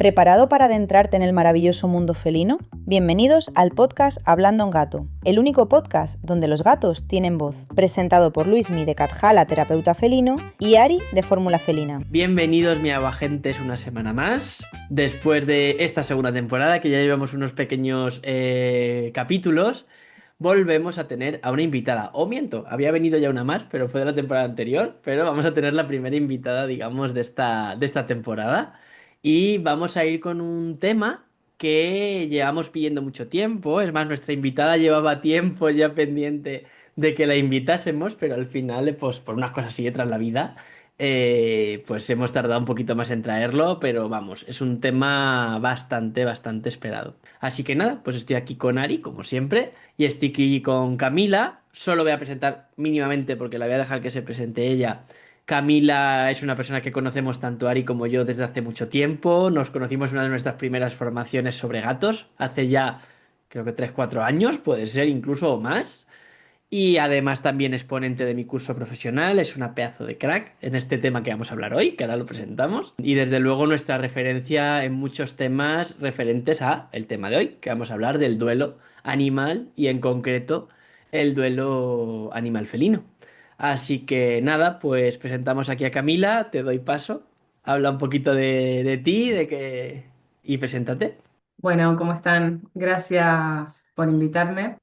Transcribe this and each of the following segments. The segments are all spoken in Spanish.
¿Preparado para adentrarte en el maravilloso mundo felino? Bienvenidos al podcast Hablando en Gato, el único podcast donde los gatos tienen voz. Presentado por Luismi de Catjala, terapeuta felino, y Ari de Fórmula Felina. Bienvenidos, mi agentes, una semana más. Después de esta segunda temporada, que ya llevamos unos pequeños capítulos, volvemos a tener a una invitada. O miento, había venido ya una más, pero fue de la temporada anterior. Pero vamos a tener la primera invitada, digamos, de esta temporada. Y vamos a ir con un tema que llevamos pidiendo mucho tiempo. Es más, nuestra invitada llevaba tiempo ya pendiente de que la invitásemos, pero al final, pues por unas cosas y otras la vida, pues hemos tardado un poquito más en traerlo, pero vamos, es un tema bastante esperado. Así que nada, pues estoy aquí con Ari, como siempre, y estoy aquí con Camila. Solo voy a presentar mínimamente porque la voy a dejar que se presente ella. Camila es una persona que conocemos tanto Ari como yo desde hace mucho tiempo. Nos conocimos en una de nuestras primeras formaciones sobre gatos, hace ya creo que 3 4 años, puede ser incluso o más. Y además también es ponente de mi curso profesional, es una pedazo de crack en este tema que vamos a hablar hoy, que ahora lo presentamos. Y desde luego nuestra referencia en muchos temas referentes a el tema de hoy, que vamos a hablar del duelo animal y en concreto el duelo animal felino. Así que nada, pues presentamos aquí a Camila, te doy paso, habla un poquito de ti, y preséntate. Bueno, ¿cómo están? Gracias por invitarme.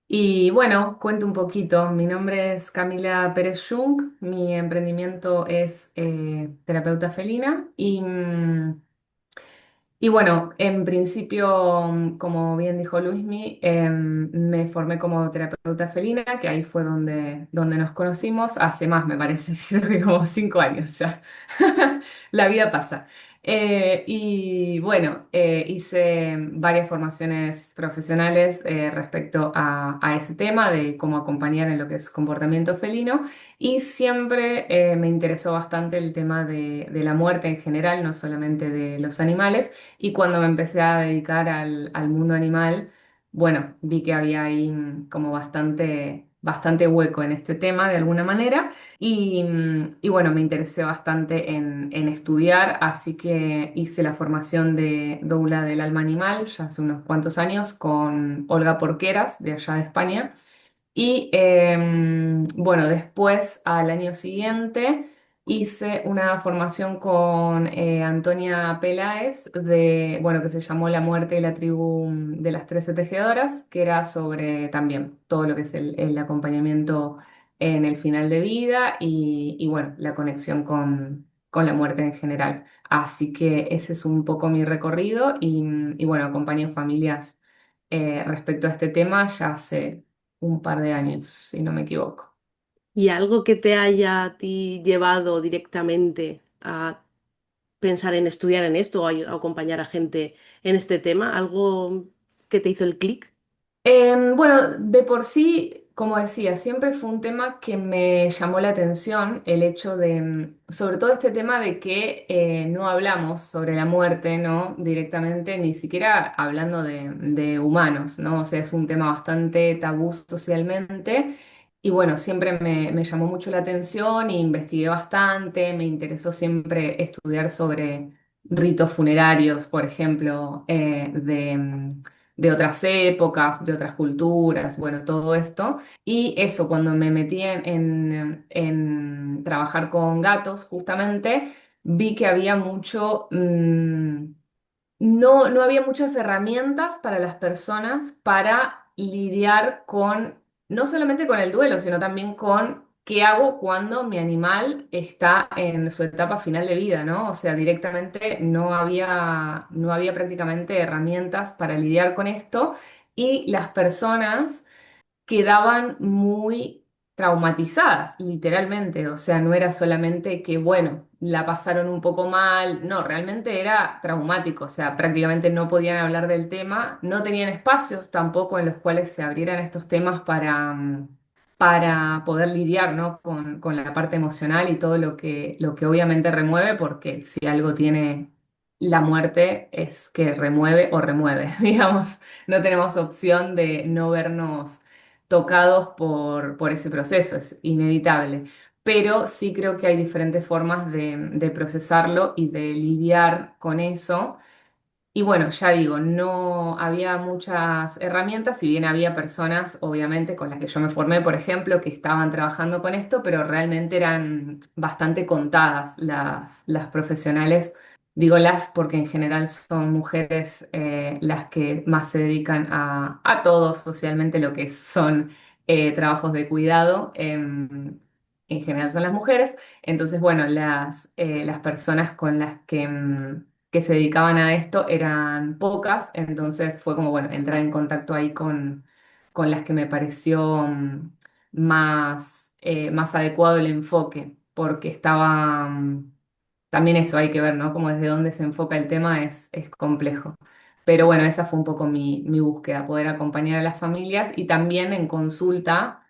Y bueno, cuento un poquito. Mi nombre es Camila Pérez Jung, mi emprendimiento es terapeuta felina y bueno, en principio, como bien dijo Luismi, me formé como terapeuta felina, que ahí fue donde nos conocimos, hace más me parece, creo que como 5 años ya. La vida pasa. Y bueno, hice varias formaciones profesionales respecto a ese tema de cómo acompañar en lo que es comportamiento felino. Y siempre me interesó bastante el tema de la muerte en general, no solamente de los animales. Y cuando me empecé a dedicar al mundo animal, bueno, vi que había ahí como bastante hueco en este tema de alguna manera. Y bueno, me interesé bastante en estudiar, así que hice la formación de doula del alma animal ya hace unos cuantos años con Olga Porqueras de allá de España. Y bueno, después al año siguiente hice una formación con Antonia Peláez bueno, que se llamó La muerte y la tribu de las 13 tejedoras, que era sobre también todo lo que es el acompañamiento en el final de vida y bueno, la conexión con la muerte en general. Así que ese es un poco mi recorrido y bueno, acompaño familias respecto a este tema ya hace un par de años, si no me equivoco. ¿Y algo que te haya a ti llevado directamente a pensar en estudiar en esto o a acompañar a gente en este tema? ¿Algo que te hizo el clic? Bueno, de por sí, como decía, siempre fue un tema que me llamó la atención, el hecho de, sobre todo este tema de que no hablamos sobre la muerte, ¿no? Directamente, ni siquiera hablando de humanos, ¿no? O sea, es un tema bastante tabú socialmente. Y bueno, siempre me llamó mucho la atención e investigué bastante, me interesó siempre estudiar sobre ritos funerarios, por ejemplo, de otras épocas, de otras culturas, bueno, todo esto. Y eso, cuando me metí en trabajar con gatos, justamente, vi que había no había muchas herramientas para las personas para lidiar con, no solamente con el duelo, sino también con qué hago cuando mi animal está en su etapa final de vida, ¿no? O sea, directamente no había prácticamente herramientas para lidiar con esto y las personas quedaban muy traumatizadas, literalmente. O sea, no era solamente que, bueno, la pasaron un poco mal, no, realmente era traumático. O sea, prácticamente no podían hablar del tema, no tenían espacios tampoco en los cuales se abrieran estos temas para poder lidiar, ¿no? con la parte emocional y todo lo que obviamente remueve, porque si algo tiene la muerte es que remueve o remueve, digamos. No tenemos opción de no vernos tocados por ese proceso, es inevitable. pero sí creo que hay diferentes formas de procesarlo y de lidiar con eso. Y bueno, ya digo, no había muchas herramientas, si bien había personas, obviamente, con las que yo me formé, por ejemplo, que estaban trabajando con esto, pero realmente eran bastante contadas las profesionales. Digo las porque en general son mujeres las que más se dedican a todo socialmente lo que son trabajos de cuidado. En general son las mujeres. Entonces, bueno, las personas con las que se dedicaban a esto eran pocas, entonces fue como, bueno, entrar en contacto ahí con las que me pareció más adecuado el enfoque, porque estaba, también eso hay que ver, ¿no? Como desde dónde se enfoca el tema es complejo. Pero bueno, esa fue un poco mi búsqueda, poder acompañar a las familias y también en consulta.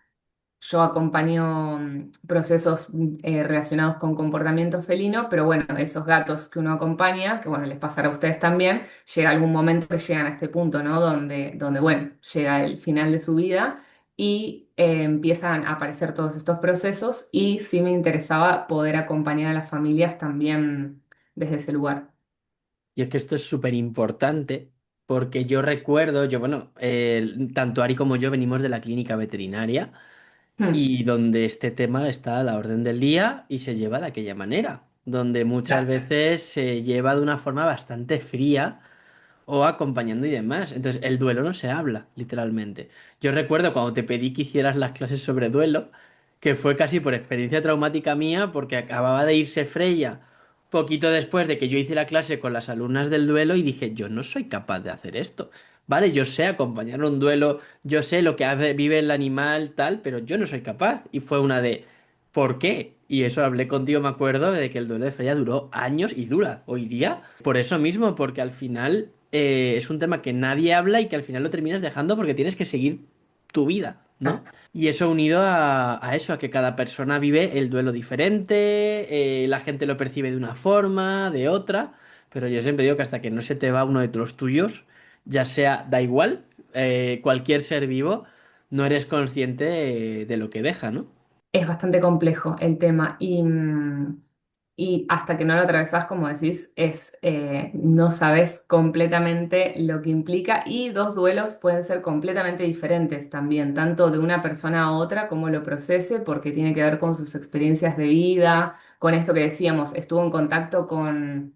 Yo acompaño procesos relacionados con comportamiento felino, pero bueno, esos gatos que uno acompaña, que bueno, les pasará a ustedes también, llega algún momento que llegan a este punto, ¿no? Donde bueno, llega el final de su vida y empiezan a aparecer todos estos procesos y sí me interesaba poder acompañar a las familias también desde ese lugar. Y es que esto es súper importante porque yo recuerdo, bueno, tanto Ari como yo venimos de la clínica veterinaria Hmm, y donde este tema está a la orden del día y se lleva de aquella manera, donde muchas claro. veces se lleva de una forma bastante fría o acompañando y demás. Entonces, el duelo no se habla, literalmente. Yo recuerdo cuando te pedí que hicieras las clases sobre duelo, que fue casi por experiencia traumática mía, porque acababa de irse Freya poquito después de que yo hice la clase con las alumnas del duelo y dije, yo no soy capaz de hacer esto. Vale, yo sé acompañar un duelo, yo sé lo que vive el animal, tal, pero yo no soy capaz. Y fue una de, ¿por qué? Y eso hablé contigo, me acuerdo, de que el duelo de Freya duró años y dura hoy día. Por eso mismo, porque al final es un tema que nadie habla y que al final lo terminas dejando porque tienes que seguir tu vida, ¿no? Y eso unido a eso, a que cada persona vive el duelo diferente, la gente lo percibe de una forma, de otra, pero yo siempre digo que hasta que no se te va uno de los tuyos, ya sea, da igual, cualquier ser vivo, no eres consciente de lo que deja, ¿no? Es bastante complejo el tema y hasta que no lo atravesás, como decís, no sabes completamente lo que implica y dos duelos pueden ser completamente diferentes también, tanto de una persona a otra, como lo procese, porque tiene que ver con sus experiencias de vida, con esto que decíamos, estuvo en contacto con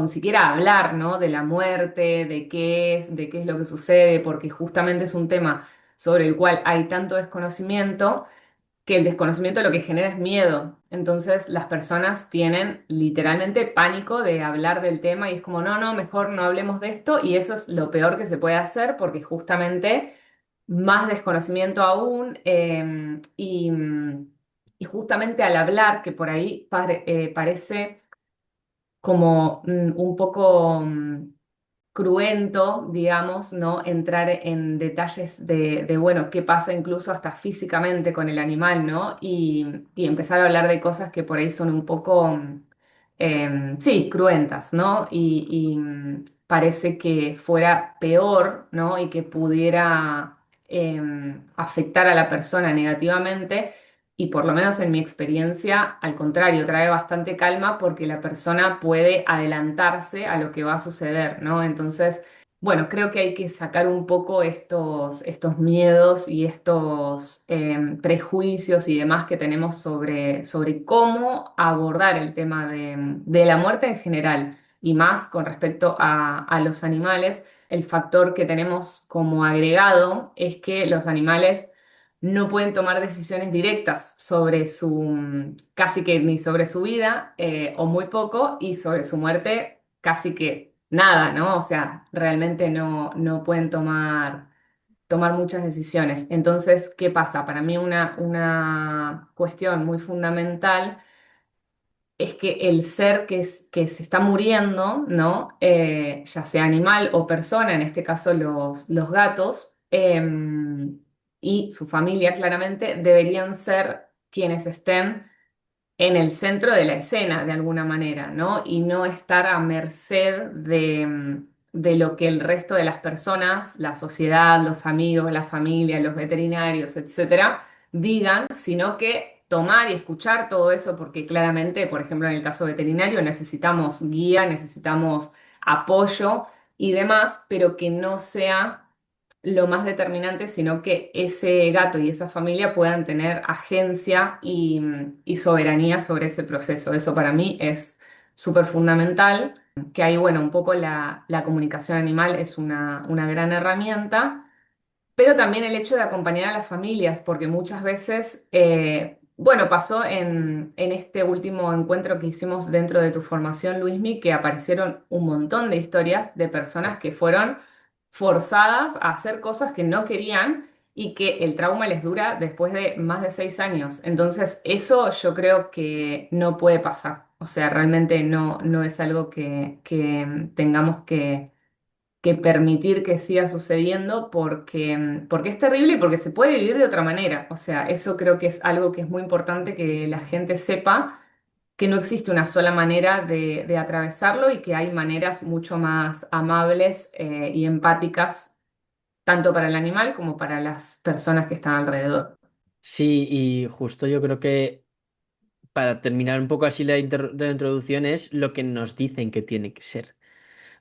siquiera hablar, ¿no? De la muerte, de qué es lo que sucede, porque justamente es un tema sobre el cual hay tanto desconocimiento que el desconocimiento lo que genera es miedo. Entonces las personas tienen literalmente pánico de hablar del tema y es como, no, no, mejor no hablemos de esto y eso es lo peor que se puede hacer porque justamente más desconocimiento aún y justamente al hablar, que por ahí parece como un poco cruento, digamos, ¿no? Entrar en detalles bueno, qué pasa incluso hasta físicamente con el animal, ¿no? Y empezar a hablar de cosas que por ahí son un poco, sí, cruentas, ¿no? Y parece que fuera peor, ¿no? Y que pudiera afectar a la persona negativamente. Y por lo menos en mi experiencia, al contrario, trae bastante calma porque la persona puede adelantarse a lo que va a suceder, ¿no? Entonces, bueno, creo que hay que sacar un poco estos miedos y estos prejuicios y demás que tenemos sobre cómo abordar el tema de la muerte en general y más con respecto a los animales. El factor que tenemos como agregado es que los animales no pueden tomar decisiones directas sobre casi que ni sobre su vida, o muy poco, y sobre su muerte, casi que nada, ¿no? O sea, realmente no pueden tomar muchas decisiones. Entonces, ¿qué pasa? Para mí una cuestión muy fundamental es que el ser que se está muriendo, ¿no? Ya sea animal o persona, en este caso los gatos, y su familia claramente, deberían ser quienes estén en el centro de la escena, de alguna manera, ¿no? Y no estar a merced de lo que el resto de las personas, la sociedad, los amigos, la familia, los veterinarios, etcétera, digan, sino que tomar y escuchar todo eso, porque claramente, por ejemplo, en el caso veterinario necesitamos guía, necesitamos apoyo y demás, pero que no sea lo más determinante, sino que ese gato y esa familia puedan tener agencia y soberanía sobre ese proceso. Eso para mí es súper fundamental, que ahí, bueno, un poco la comunicación animal es una gran herramienta. Pero también el hecho de acompañar a las familias, porque muchas veces, bueno, pasó en este último encuentro que hicimos dentro de tu formación, Luismi, que aparecieron un montón de historias de personas que fueron forzadas a hacer cosas que no querían y que el trauma les dura después de más de 6 años. Entonces, eso yo creo que no puede pasar. O sea, realmente no es algo que tengamos que permitir que siga sucediendo porque es terrible y porque se puede vivir de otra manera. O sea, eso creo que es algo que es muy importante que la gente sepa, que no existe una sola manera de atravesarlo y que hay maneras mucho más amables y empáticas, tanto para el animal como para las personas que están alrededor. Sí, y justo yo creo que para terminar un poco así la introducción es lo que nos dicen que tiene que ser,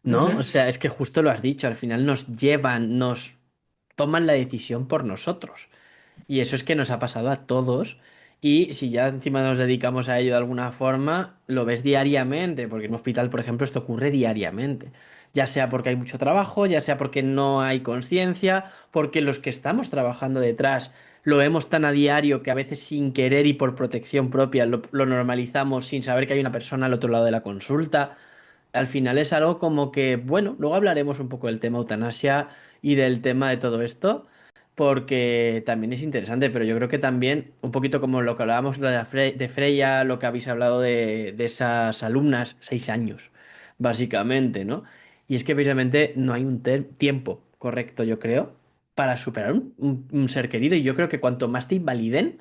¿no? O Ujú. sea, es que justo lo has dicho, al final nos llevan, nos toman la decisión por nosotros. Y eso es que nos ha pasado a todos. Y si ya encima nos dedicamos a ello de alguna forma, lo ves diariamente, porque en un hospital, por ejemplo, esto ocurre diariamente. Ya sea porque hay mucho trabajo, ya sea porque no hay conciencia, porque los que estamos trabajando detrás lo vemos tan a diario que a veces sin querer y por protección propia lo normalizamos sin saber que hay una persona al otro lado de la consulta. Al final es algo como que, bueno, luego hablaremos un poco del tema eutanasia y del tema de todo esto porque también es interesante, pero yo creo que también, un poquito como lo que hablábamos de Freya, lo que habéis hablado de esas alumnas, 6 años, básicamente, ¿no? Y es que precisamente no hay un tiempo correcto, yo creo, para superar un ser querido, y yo creo que cuanto más te invaliden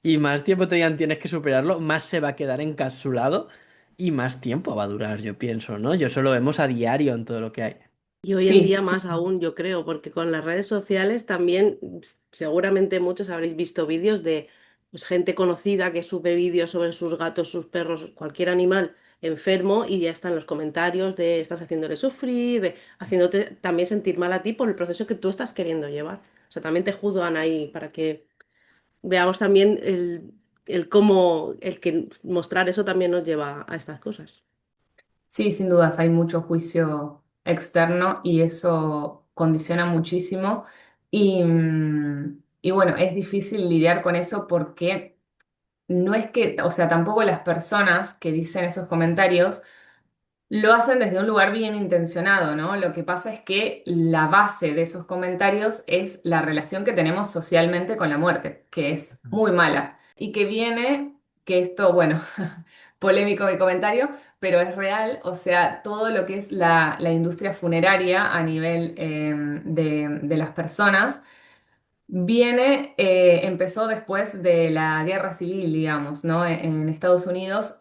y más tiempo te digan tienes que superarlo, más se va a quedar encapsulado y más tiempo va a durar, yo pienso, ¿no? Yo eso lo vemos a diario en todo lo que hay. Y hoy en Sí, día sí, más aún, yo creo, porque con las redes sociales también seguramente muchos habréis visto vídeos de pues, gente conocida que sube vídeos sobre sus gatos, sus perros, cualquier animal enfermo y ya están los comentarios de estás haciéndole sufrir, de haciéndote también sentir mal a ti por el proceso que tú estás queriendo llevar. O sea, también te juzgan ahí para que veamos también el cómo, el que mostrar eso también nos lleva a estas cosas. sí, sin dudas hay mucho juicio externo y eso condiciona muchísimo. Y bueno, es difícil lidiar con eso porque no es que, o sea, tampoco las personas que dicen esos comentarios lo hacen desde un lugar bien intencionado, ¿no? Lo que pasa es que la base de esos comentarios es la relación que tenemos socialmente con la muerte, que es muy mala y que viene, que esto, bueno, polémico mi comentario, pero es real, o sea, todo lo que es la industria funeraria a nivel de las personas empezó después de la guerra civil, digamos, ¿no? En Estados Unidos,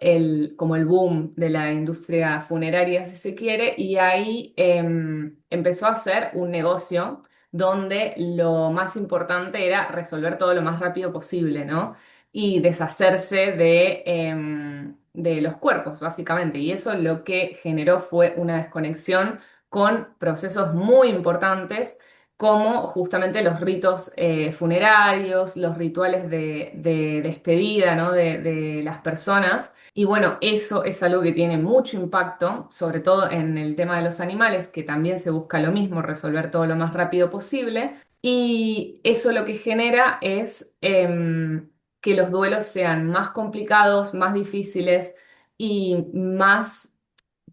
como el boom de la industria funeraria, si se quiere, y ahí empezó a ser un negocio donde lo más importante era resolver todo lo más rápido posible, ¿no? Y deshacerse de los cuerpos, básicamente. Y eso lo que generó fue una desconexión con procesos muy importantes como justamente los ritos funerarios, los rituales de despedida, ¿no? de las personas. Y bueno, eso es algo que tiene mucho impacto, sobre todo en el tema de los animales, que también se busca lo mismo, resolver todo lo más rápido posible. Y eso lo que genera es que los duelos sean más complicados, más difíciles y más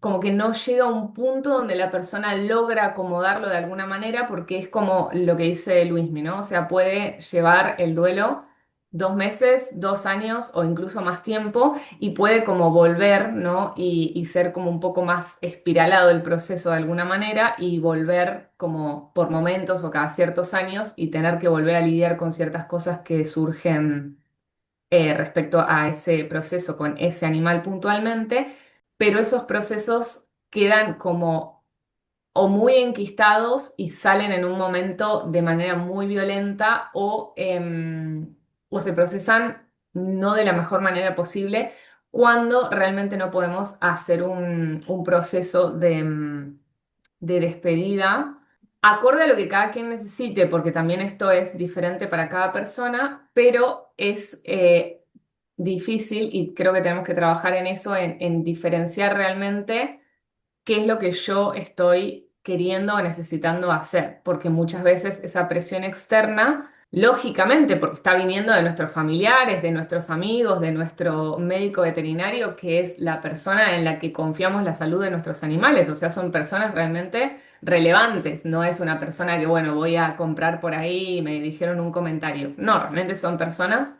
como que no llega a un punto donde la persona logra acomodarlo de alguna manera, porque es como lo que dice Luismi, ¿no? O sea, puede llevar el duelo 2 meses, 2 años o incluso más tiempo y puede como volver, ¿no? Y ser como un poco más espiralado el proceso de alguna manera y volver como por momentos o cada ciertos años y tener que volver a lidiar con ciertas cosas que surgen respecto a ese proceso con ese animal puntualmente, pero esos procesos quedan como o muy enquistados y salen en un momento de manera muy violenta o se procesan no de la mejor manera posible cuando realmente no podemos hacer un proceso de despedida acorde a lo que cada quien necesite, porque también esto es diferente para cada persona, pero es difícil y creo que tenemos que trabajar en eso, en diferenciar realmente qué es lo que yo estoy queriendo o necesitando hacer, porque muchas veces esa presión externa, lógicamente, porque está viniendo de nuestros familiares, de nuestros amigos, de nuestro médico veterinario, que es la persona en la que confiamos la salud de nuestros animales, o sea, son personas realmente relevantes, no es una persona que, bueno, voy a comprar por ahí y me dijeron un comentario, no, realmente son personas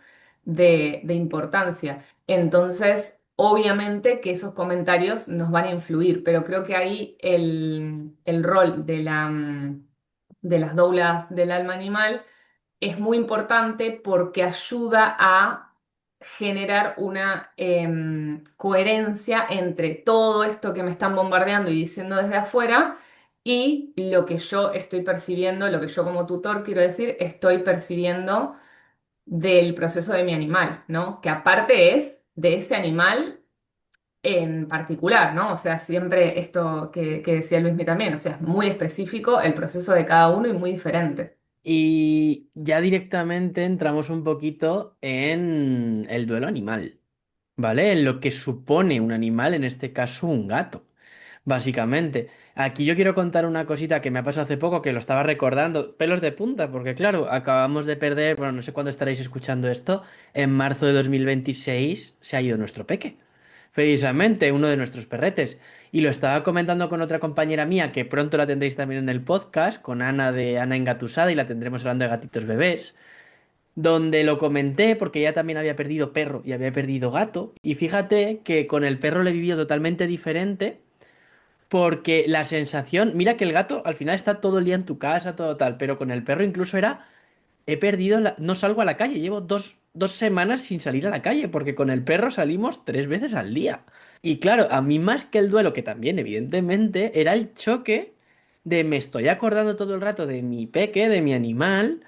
de importancia. Entonces, obviamente que esos comentarios nos van a influir, pero creo que ahí el rol de las doulas del alma animal es muy importante porque ayuda a generar una coherencia entre todo esto que me están bombardeando y diciendo desde afuera y lo que yo estoy percibiendo, lo que yo como tutor quiero decir, estoy percibiendo del proceso de mi animal, ¿no? Que aparte es de ese animal en particular, ¿no? O sea, siempre esto que decía Luismi también, o sea, es muy específico el proceso de cada uno y muy diferente. Y ya directamente entramos un poquito en el duelo animal, ¿vale? En lo que supone un animal, en este caso un gato, básicamente. Aquí yo quiero contar una cosita que me ha pasado hace poco, que lo estaba recordando, pelos de punta, porque claro, acabamos de perder, bueno, no sé cuándo estaréis escuchando esto, en marzo de 2026 se ha ido nuestro peque, precisamente uno de nuestros perretes. Y lo estaba comentando con otra compañera mía, que pronto la tendréis también en el podcast, con Ana de Ana Engatusada, y la tendremos hablando de gatitos bebés, donde lo comenté porque ella también había perdido perro y había perdido gato. Y fíjate que con el perro le he vivido totalmente diferente, porque la sensación, mira que el gato al final está todo el día en tu casa, todo tal, pero con el perro incluso era, he perdido, no salgo a la calle, llevo dos semanas sin salir a la calle, porque con el perro salimos 3 veces al día. Y claro, a mí más que el duelo, que también evidentemente, era el choque de me estoy acordando todo el rato de mi peque, de mi animal,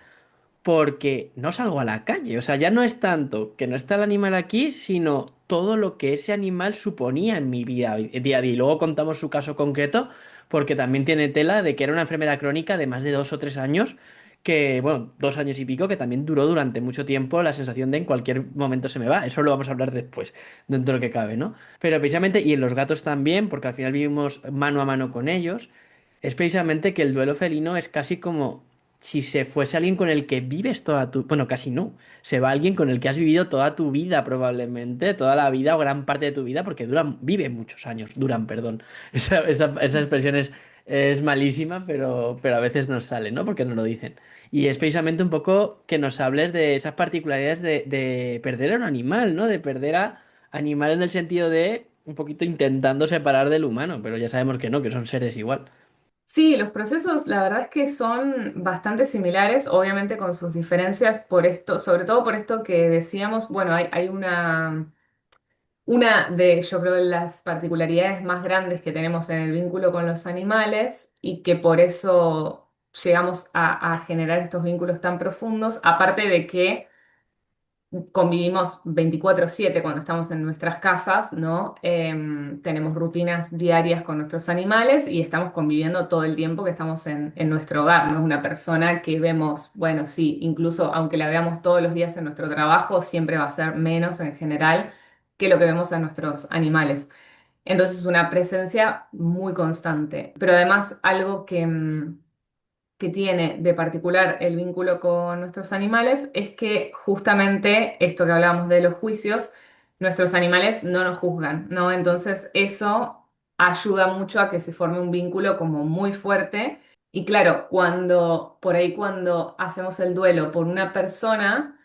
porque no salgo a la calle. O sea, ya no es tanto que no está el animal aquí, sino todo lo que ese animal suponía en mi vida día a día. Y luego contamos su caso concreto, porque también tiene tela de que era una enfermedad crónica de más de 2 o 3 años, que, bueno, 2 años y pico, que también duró durante mucho tiempo la sensación de en cualquier momento se me va. Eso lo vamos a hablar después, dentro de lo que cabe, ¿no? Pero precisamente, y en los gatos también, porque al final vivimos mano a mano con ellos, es precisamente que el duelo felino es casi como si se fuese alguien con el que vives toda tu... Bueno, casi no. Se va alguien con el que has vivido toda tu vida probablemente, toda la vida o gran parte de tu vida, porque duran, viven muchos años, duran, perdón. Esa expresión es malísima, pero a veces nos sale, ¿no? Porque nos lo dicen. Y es precisamente un poco que nos hables de esas particularidades de perder a un animal, ¿no? De perder a animal en el sentido de un poquito intentando separar del humano, pero ya sabemos que no, que son seres igual. Sí, los procesos la verdad es que son bastante similares, obviamente con sus diferencias por esto, sobre todo por esto que decíamos, bueno, hay una de, yo creo, de las particularidades más grandes que tenemos en el vínculo con los animales y que por eso llegamos a generar estos vínculos tan profundos, aparte de que convivimos 24/7 cuando estamos en nuestras casas, ¿no? Tenemos rutinas diarias con nuestros animales y estamos conviviendo todo el tiempo que estamos en nuestro hogar. No es una persona que vemos, bueno, sí, incluso aunque la veamos todos los días en nuestro trabajo, siempre va a ser menos en general que lo que vemos a nuestros animales. Entonces es una presencia muy constante. Pero además algo que tiene de particular el vínculo con nuestros animales es que justamente esto que hablábamos de los juicios, nuestros animales no nos juzgan, ¿no? Entonces eso ayuda mucho a que se forme un vínculo como muy fuerte. Y claro, cuando hacemos el duelo por una persona,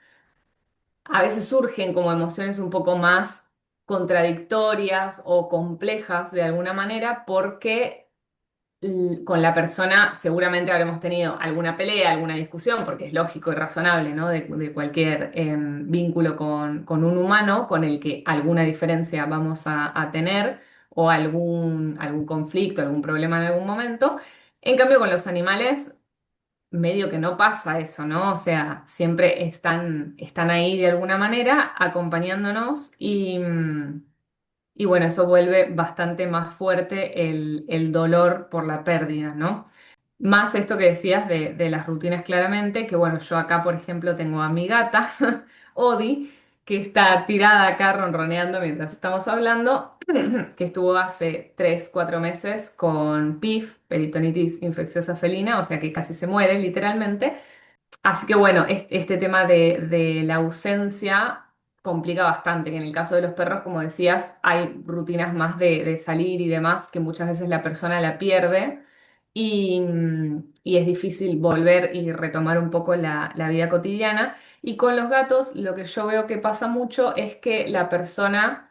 a veces surgen como emociones un poco más contradictorias o complejas de alguna manera porque con la persona seguramente habremos tenido alguna pelea, alguna discusión, porque es lógico y razonable, ¿no? De cualquier vínculo con un humano con el que alguna diferencia vamos a tener o algún conflicto, algún problema en algún momento. En cambio, con los animales medio que no pasa eso, ¿no? O sea, siempre están ahí de alguna manera acompañándonos y bueno, eso vuelve bastante más fuerte el dolor por la pérdida, ¿no? Más esto que decías de las rutinas claramente, que bueno, yo acá, por ejemplo, tengo a mi gata, Odi, que está tirada acá ronroneando mientras estamos hablando, que estuvo hace 3 4 meses con PIF, peritonitis infecciosa felina, o sea que casi se muere literalmente. Así que bueno, este tema de la ausencia complica bastante, que en el caso de los perros, como decías, hay rutinas más de salir y demás que muchas veces la persona la pierde y es difícil volver y retomar un poco la vida cotidiana. Y con los gatos, lo que yo veo que pasa mucho es que la persona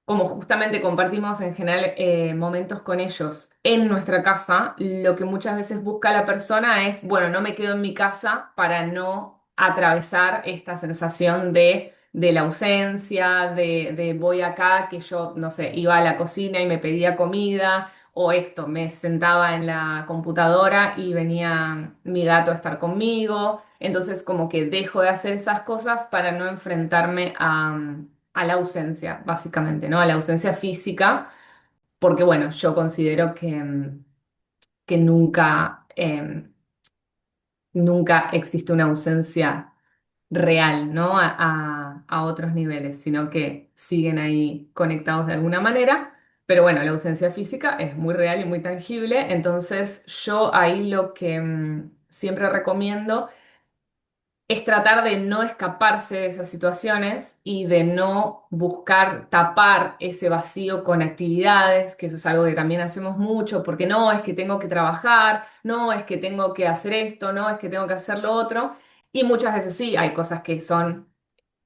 como justamente compartimos en general momentos con ellos en nuestra casa, lo que muchas veces busca la persona es, bueno, no me quedo en mi casa para no atravesar esta sensación de la ausencia, de voy acá, que yo, no sé, iba a la cocina y me pedía comida, o esto, me sentaba en la computadora y venía mi gato a estar conmigo. Entonces, como que dejo de hacer esas cosas para no enfrentarme a la ausencia, básicamente, ¿no? A la ausencia física, porque bueno, yo considero que nunca existe una ausencia real, ¿no? A otros niveles, sino que siguen ahí conectados de alguna manera. Pero bueno, la ausencia física es muy real y muy tangible, entonces yo ahí lo que siempre recomiendo es tratar de no escaparse de esas situaciones y de no buscar tapar ese vacío con actividades, que eso es algo que también hacemos mucho, porque no es que tengo que trabajar, no es que tengo que hacer esto, no es que tengo que hacer lo otro. Y muchas veces sí, hay cosas que son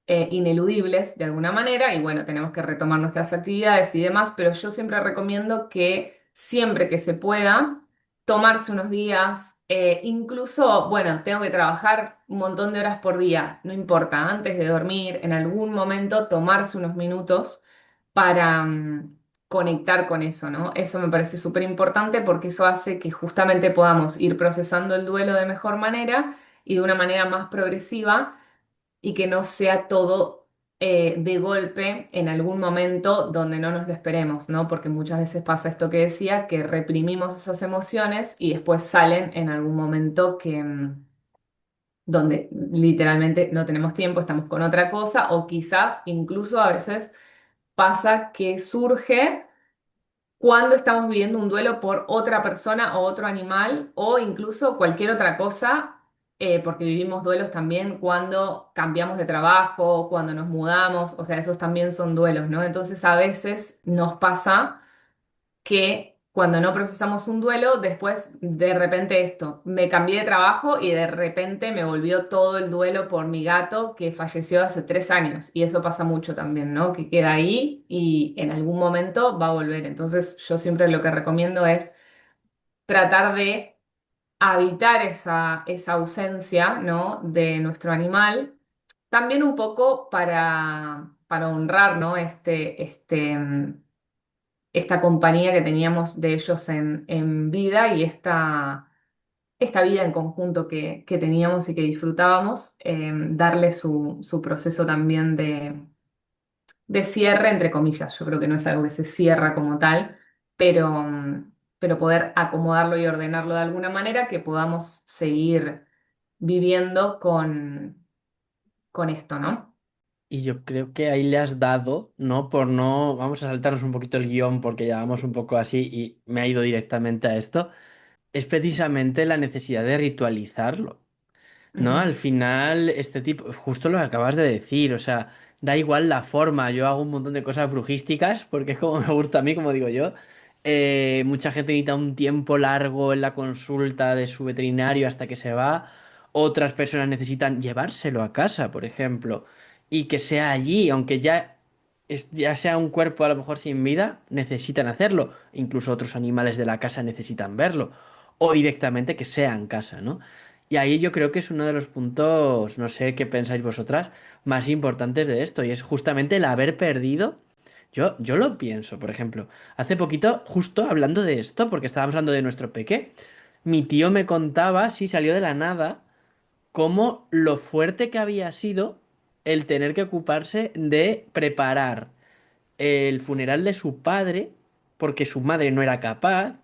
ineludibles de alguna manera y bueno, tenemos que retomar nuestras actividades y demás, pero yo siempre recomiendo que siempre que se pueda, tomarse unos días, incluso, bueno, tengo que trabajar un montón de horas por día, no importa, antes de dormir, en algún momento tomarse unos minutos para conectar con eso, ¿no? Eso me parece súper importante porque eso hace que justamente podamos ir procesando el duelo de mejor manera y de una manera más progresiva y que no sea todo de golpe en algún momento donde no nos lo esperemos, ¿no? Porque muchas veces pasa esto que decía, que reprimimos esas emociones y después salen en algún momento donde literalmente no tenemos tiempo, estamos con otra cosa o quizás incluso a veces pasa que surge cuando estamos viviendo un duelo por otra persona o otro animal o incluso cualquier otra cosa, porque vivimos duelos también cuando cambiamos de trabajo, cuando nos mudamos, o sea, esos también son duelos, ¿no? Entonces a veces nos pasa que cuando no procesamos un duelo, después de repente esto, me cambié de trabajo y de repente me volvió todo el duelo por mi gato que falleció hace 3 años. Y eso pasa mucho también, ¿no? Que queda ahí y en algún momento va a volver. Entonces yo siempre lo que recomiendo es tratar de habitar esa ausencia, ¿no? De nuestro animal. También un poco para honrar, ¿no? Esta compañía que teníamos de ellos en vida y esta vida en conjunto que teníamos y que disfrutábamos, darle su proceso también de cierre, entre comillas. Yo creo que no es algo que se cierra como tal, pero poder acomodarlo y ordenarlo de alguna manera que podamos seguir viviendo con esto, ¿no? Y yo creo que ahí le has dado, ¿no? Por no, vamos a saltarnos un poquito el guión porque ya vamos un poco así y me ha ido directamente a esto, es precisamente la necesidad de ritualizarlo. No, Ujú. al final, este tipo, justo lo que acabas de decir, o sea, da igual la forma, yo hago un montón de cosas brujísticas, porque es como me gusta a mí, como digo yo. Mucha gente necesita un tiempo largo en la consulta de su veterinario hasta que se va, otras personas necesitan llevárselo a casa, por ejemplo, y que sea allí, aunque ya sea un cuerpo a lo mejor sin vida, necesitan hacerlo, incluso otros animales de la casa necesitan verlo, o directamente que sea en casa, ¿no? Y ahí yo creo que es uno de los puntos, no sé qué pensáis vosotras, más importantes de esto, y es justamente el haber perdido. Yo lo pienso, por ejemplo, hace poquito, justo hablando de esto, porque estábamos hablando de nuestro peque, mi tío me contaba, sí, salió de la nada, cómo lo fuerte que había sido el tener que ocuparse de preparar el funeral de su padre, porque su madre no era capaz,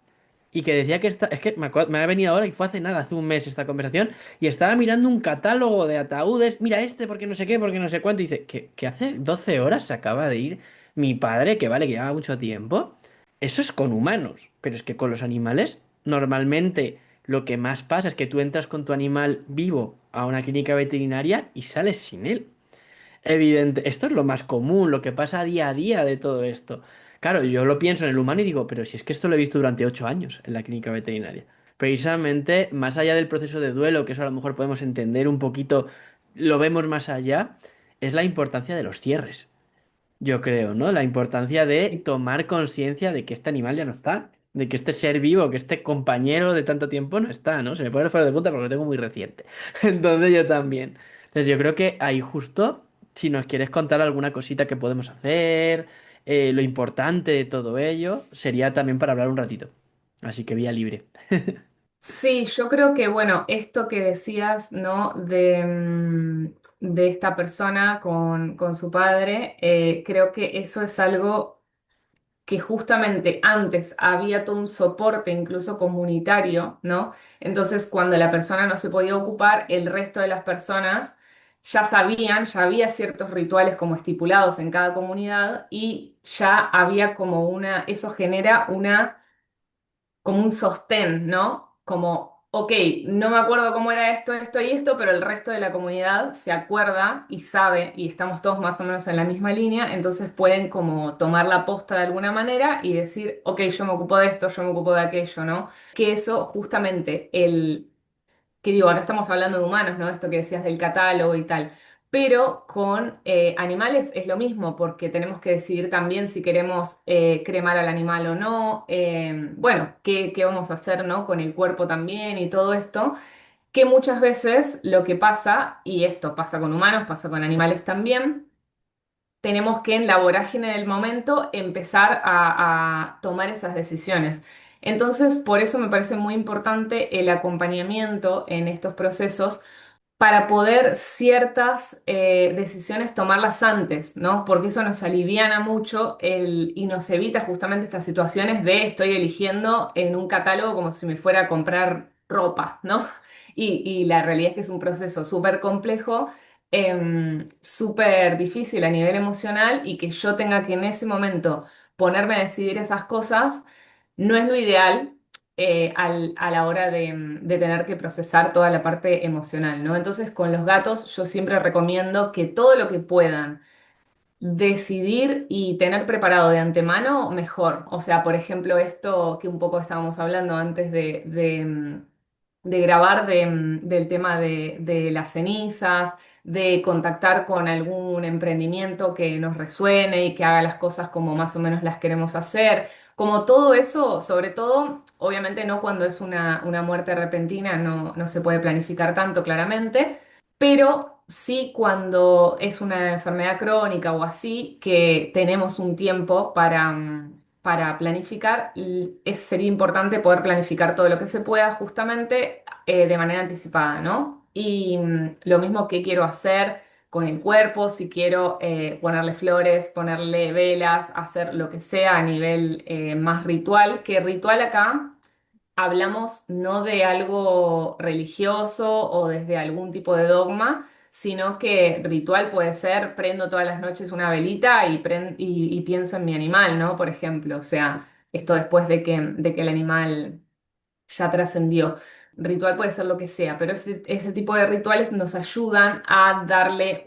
y que decía que es que me ha venido ahora y fue hace nada, hace un mes esta conversación, y estaba mirando un catálogo de ataúdes, mira este, porque no sé qué, porque no sé cuánto, y dice, que hace 12 horas se acaba de ir mi padre, que vale, que lleva mucho tiempo. Eso es con humanos, pero es que con los animales, normalmente lo que más pasa es que tú entras con tu animal vivo a una clínica veterinaria y sales sin él. Evidente, esto es lo más común, lo que pasa día a día de todo esto. Claro, yo lo pienso en el humano y digo, pero si es que esto lo he visto durante 8 años en la clínica veterinaria. Precisamente, más allá del proceso de duelo, que eso a lo mejor podemos entender un poquito, lo vemos más allá, es la importancia de los cierres. Yo creo, ¿no? La importancia de Sí. tomar conciencia de que este animal ya no está, de que este ser vivo, que este compañero de tanto tiempo no está, ¿no? Se me pone el fuera de punta porque lo tengo muy reciente. Entonces yo también. Entonces yo creo que ahí justo, si nos quieres contar alguna cosita que podemos hacer, lo importante de todo ello, sería también para hablar un ratito. Así que vía libre. Sí, yo creo que, bueno, esto que decías, ¿no? De esta persona con su padre, creo que eso es algo que justamente antes había todo un soporte incluso comunitario, ¿no? Entonces, cuando la persona no se podía ocupar, el resto de las personas ya sabían, ya había ciertos rituales como estipulados en cada comunidad y ya había como eso genera como un sostén, ¿no? Como, ok, no me acuerdo cómo era esto, esto y esto, pero el resto de la comunidad se acuerda y sabe y estamos todos más o menos en la misma línea, entonces pueden como tomar la posta de alguna manera y decir, ok, yo me ocupo de esto, yo me ocupo de aquello, ¿no? Que eso justamente que digo, ahora estamos hablando de humanos, ¿no? Esto que decías del catálogo y tal. Pero con animales es lo mismo, porque tenemos que decidir también si queremos cremar al animal o no. Bueno, qué vamos a hacer, ¿no? Con el cuerpo también y todo esto. Que muchas veces lo que pasa, y esto pasa con humanos, pasa con animales también, tenemos que en la vorágine del momento empezar a tomar esas decisiones. Entonces, por eso me parece muy importante el acompañamiento en estos procesos para poder ciertas decisiones tomarlas antes, ¿no? Porque eso nos aliviana mucho y nos evita justamente estas situaciones de estoy eligiendo en un catálogo como si me fuera a comprar ropa, ¿no? Y la realidad es que es un proceso súper complejo, súper difícil a nivel emocional y que yo tenga que en ese momento ponerme a decidir esas cosas no es lo ideal a la hora de tener que procesar toda la parte emocional, ¿no? Entonces, con los gatos yo siempre recomiendo que todo lo que puedan decidir y tener preparado de antemano, mejor. O sea, por ejemplo, esto que un poco estábamos hablando antes de grabar del tema de las cenizas, de contactar con algún emprendimiento que nos resuene y que haga las cosas como más o menos las queremos hacer. Como todo eso, sobre todo, obviamente no cuando es una muerte repentina, no se puede planificar tanto claramente, pero sí cuando es una enfermedad crónica o así, que tenemos un tiempo para planificar, sería importante poder planificar todo lo que se pueda justamente de manera anticipada, ¿no? Y lo mismo que quiero hacer con el cuerpo, si quiero ponerle flores, ponerle velas, hacer lo que sea a nivel más ritual, que ritual acá hablamos no de algo religioso o desde algún tipo de dogma, sino que ritual puede ser prendo todas las noches una velita y pienso en mi animal, ¿no? Por ejemplo, o sea, esto después de que el animal ya trascendió. Ritual puede ser lo que sea, pero ese tipo de rituales nos ayudan a darle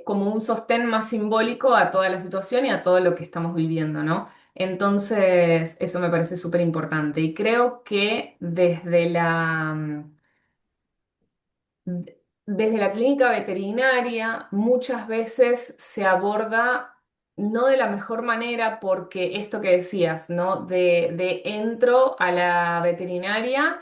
como un sostén más simbólico a toda la situación y a todo lo que estamos viviendo, ¿no? Entonces, eso me parece súper importante. Y creo que desde la clínica veterinaria muchas veces se aborda no de la mejor manera porque esto que decías, ¿no? De entro a la veterinaria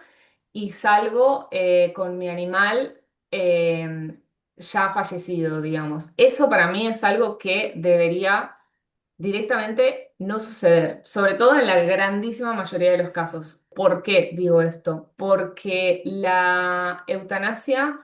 y salgo con mi animal ya fallecido, digamos. Eso para mí es algo que debería directamente no suceder, sobre todo en la grandísima mayoría de los casos. ¿Por qué digo esto? Porque la eutanasia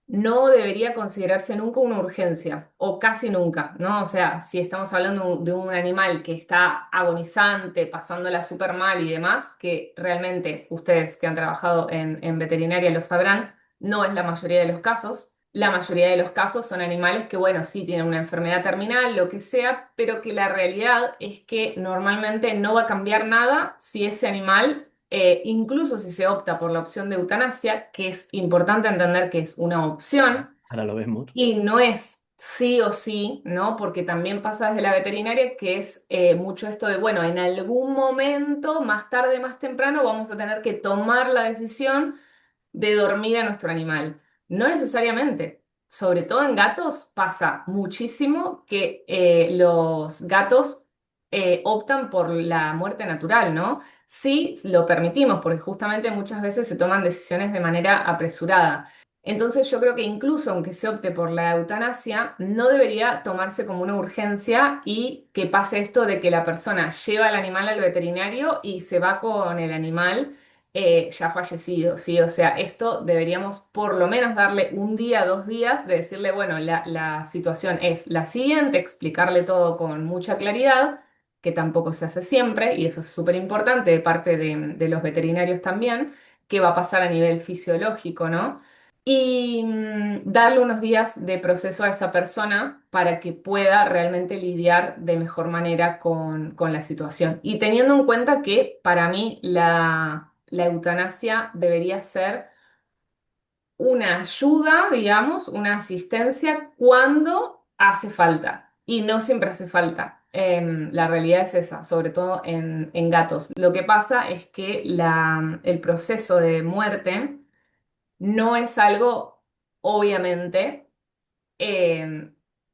no debería considerarse nunca una urgencia, o casi nunca, ¿no? O sea, si estamos hablando de un animal que está agonizante, pasándola súper mal y demás, que realmente ustedes que han trabajado en veterinaria lo sabrán, no es la mayoría de los casos. La mayoría de los casos son animales que, bueno, sí tienen una enfermedad terminal, lo que sea, pero que la realidad es que normalmente no va a cambiar nada si ese animal incluso si se opta por la opción de eutanasia, que es importante entender que es una opción Ahora lo vemos. y no es sí o sí, ¿no? Porque también pasa desde la veterinaria que es mucho esto de, bueno, en algún momento, más tarde, más temprano, vamos a tener que tomar la decisión de dormir a nuestro animal. No necesariamente. Sobre todo en gatos pasa muchísimo que los gatos optan por la muerte natural, ¿no? Sí, lo permitimos, porque justamente muchas veces se toman decisiones de manera apresurada. Entonces yo creo que incluso aunque se opte por la eutanasia, no debería tomarse como una urgencia y que pase esto de que la persona lleva al animal al veterinario y se va con el animal ya fallecido, ¿sí? O sea, esto deberíamos por lo menos darle un día, 2 días, de decirle, bueno, la situación es la siguiente, explicarle todo con mucha claridad, que tampoco se hace siempre, y eso es súper importante de parte de los veterinarios también, qué va a pasar a nivel fisiológico, ¿no? Y darle unos días de proceso a esa persona para que pueda realmente lidiar de mejor manera con la situación. Y teniendo en cuenta que para mí la eutanasia debería ser una ayuda, digamos, una asistencia cuando hace falta. Y no siempre hace falta. La realidad es esa, sobre todo en gatos. Lo que pasa es que el proceso de muerte no es algo, obviamente, eh,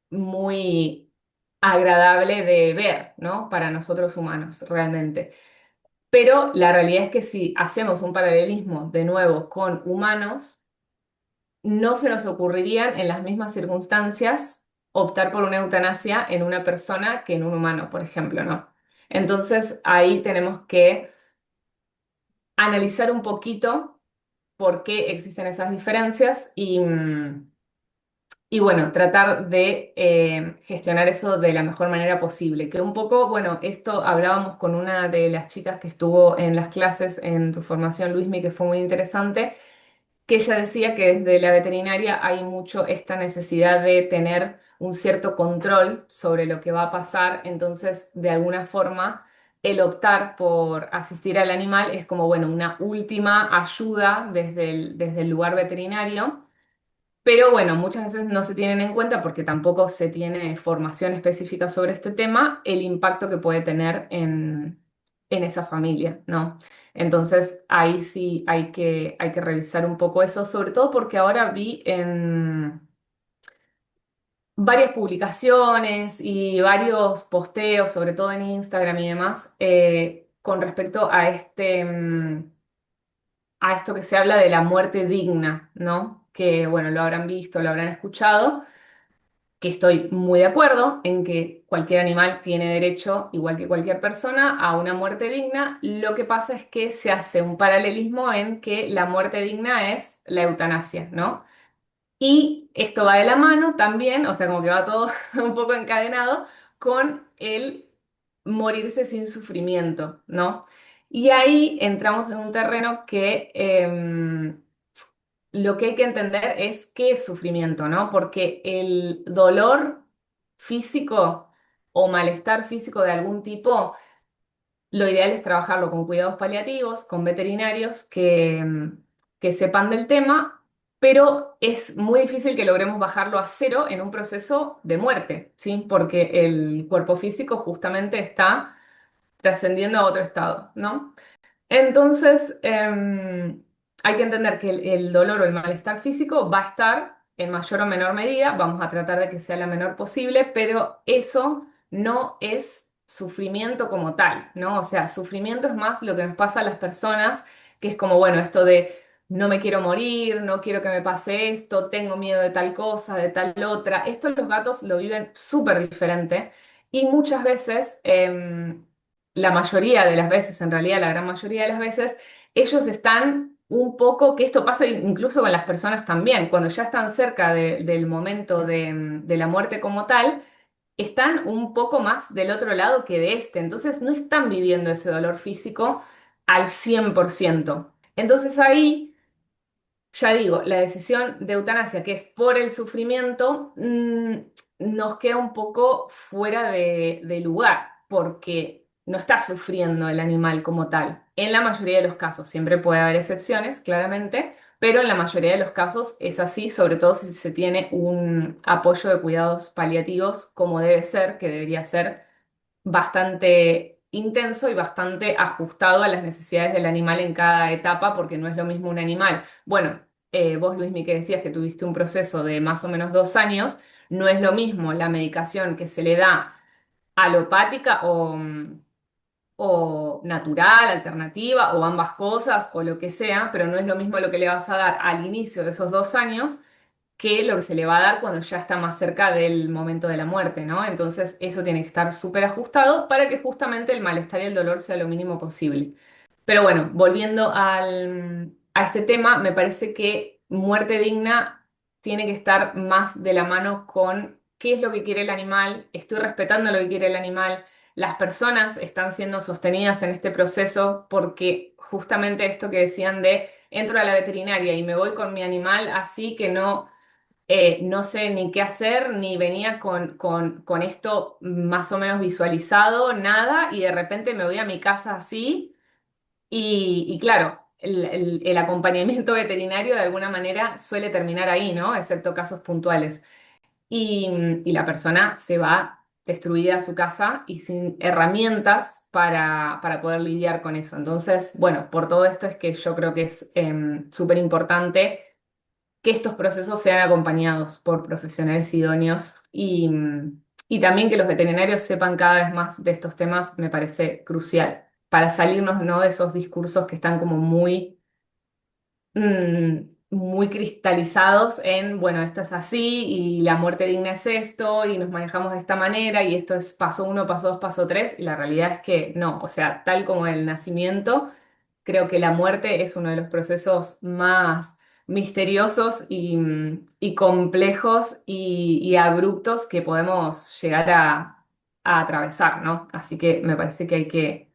muy agradable de ver, ¿no? Para nosotros humanos, realmente. Pero la realidad es que si hacemos un paralelismo de nuevo con humanos, no se nos ocurrirían en las mismas circunstancias optar por una eutanasia en una persona que en un humano, por ejemplo, ¿no? Entonces ahí tenemos que analizar un poquito por qué existen esas diferencias y bueno, tratar de gestionar eso de la mejor manera posible. Que un poco, bueno, esto hablábamos con una de las chicas que estuvo en las clases en tu formación, Luismi, que fue muy interesante, que ella decía que desde la veterinaria hay mucho esta necesidad de tener un cierto control sobre lo que va a pasar, entonces de alguna forma el optar por asistir al animal es como, bueno, una última ayuda desde el lugar veterinario. Pero bueno, muchas veces no se tienen en cuenta porque tampoco se tiene formación específica sobre este tema, el impacto que puede tener en esa familia, ¿no? Entonces ahí sí hay que revisar un poco eso, sobre todo porque ahora vi en varias publicaciones y varios posteos, sobre todo en Instagram y demás, con respecto a a esto que se habla de la muerte digna, ¿no? Que bueno, lo habrán visto, lo habrán escuchado, que estoy muy de acuerdo en que cualquier animal tiene derecho, igual que cualquier persona, a una muerte digna. Lo que pasa es que se hace un paralelismo en que la muerte digna es la eutanasia, ¿no? Y esto va de la mano también, o sea, como que va todo un poco encadenado con el morirse sin sufrimiento, ¿no? Y ahí entramos en un terreno que lo que hay que entender es qué es sufrimiento, ¿no? Porque el dolor físico o malestar físico de algún tipo, lo ideal es trabajarlo con cuidados paliativos, con veterinarios que sepan del tema, pero es muy difícil que logremos bajarlo a cero en un proceso de muerte, ¿sí? Porque el cuerpo físico justamente está trascendiendo a otro estado, ¿no? Entonces, hay que entender que el dolor o el malestar físico va a estar en mayor o menor medida, vamos a tratar de que sea la menor posible, pero eso no es sufrimiento como tal, ¿no? O sea, sufrimiento es más lo que nos pasa a las personas, que es como, bueno, esto de no me quiero morir, no quiero que me pase esto, tengo miedo de tal cosa, de tal otra. Esto los gatos lo viven súper diferente Y muchas veces, la mayoría de las veces, en realidad la gran mayoría de las veces, ellos están un poco, que esto pasa incluso con las personas también, cuando ya están cerca del momento de la muerte como tal, están un poco más del otro lado que de este, entonces no están viviendo ese dolor físico al 100%. Entonces ahí ya digo, la decisión de eutanasia, que es por el sufrimiento, nos queda un poco fuera de lugar, porque no está sufriendo el animal como tal. En la mayoría de los casos, siempre puede haber excepciones, claramente, pero en la mayoría de los casos es así, sobre todo si se tiene un apoyo de cuidados paliativos como debe ser, que debería ser bastante intenso y bastante ajustado a las necesidades del animal en cada etapa, porque no es lo mismo un animal. Bueno, vos, Luismi, que decías que tuviste un proceso de más o menos 2 años, no es lo mismo la medicación que se le da alopática o natural, alternativa, o ambas cosas, o lo que sea, pero no es lo mismo lo que le vas a dar al inicio de esos 2 años que lo que se le va a dar cuando ya está más cerca del momento de la muerte, ¿no? Entonces eso tiene que estar súper ajustado para que justamente el malestar y el dolor sea lo mínimo posible. Pero bueno, volviendo a este tema, me parece que muerte digna tiene que estar más de la mano con qué es lo que quiere el animal, estoy respetando lo que quiere el animal, las personas están siendo sostenidas en este proceso porque justamente esto que decían de entro a la veterinaria y me voy con mi animal así que no sé ni qué hacer, ni venía con esto más o menos visualizado, nada, y de repente me voy a mi casa así. Y claro, el acompañamiento veterinario de alguna manera suele terminar ahí, ¿no? Excepto casos puntuales. Y la persona se va destruida a su casa y sin herramientas para poder lidiar con eso. Entonces, bueno, por todo esto es que yo creo que es súper importante que estos procesos sean acompañados por profesionales idóneos y también que los veterinarios sepan cada vez más de estos temas me parece crucial para salirnos, ¿no?, de esos discursos que están como muy cristalizados en, bueno, esto es así y la muerte digna es esto y nos manejamos de esta manera y esto es paso uno, paso dos, paso tres y la realidad es que no, o sea, tal como el nacimiento, creo que la muerte es uno de los procesos más misteriosos y complejos y abruptos que podemos llegar a atravesar, ¿no? Así que me parece que hay que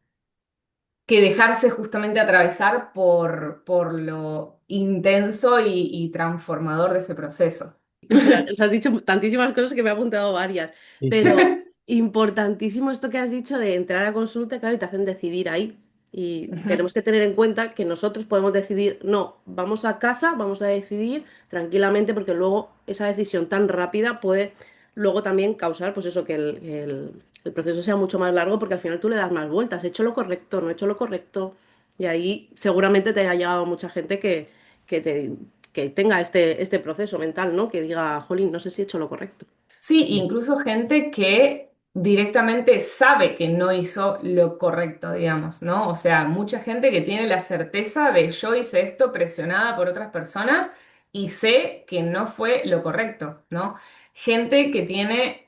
dejarse justamente atravesar por lo intenso y transformador de ese proceso. O sea, os has dicho tantísimas cosas que me he apuntado varias, Sí, sí. pero importantísimo esto que has dicho de entrar a consulta, claro, y te hacen decidir ahí. Y Ujú. tenemos que tener en cuenta que nosotros podemos decidir, no, vamos a casa, vamos a decidir tranquilamente, porque luego esa decisión tan rápida puede luego también causar, pues eso, que el proceso sea mucho más largo, porque al final tú le das más vueltas, he hecho lo correcto, no he hecho lo correcto, y ahí seguramente te haya llegado mucha gente que te que tenga este proceso mental, ¿no? Que diga, jolín, no sé si he hecho lo correcto. Sí, incluso gente que directamente sabe que no hizo lo correcto, digamos, ¿no? O sea, mucha gente que tiene la certeza de yo hice esto presionada por otras personas y sé que no fue lo correcto, ¿no? Gente que tiene,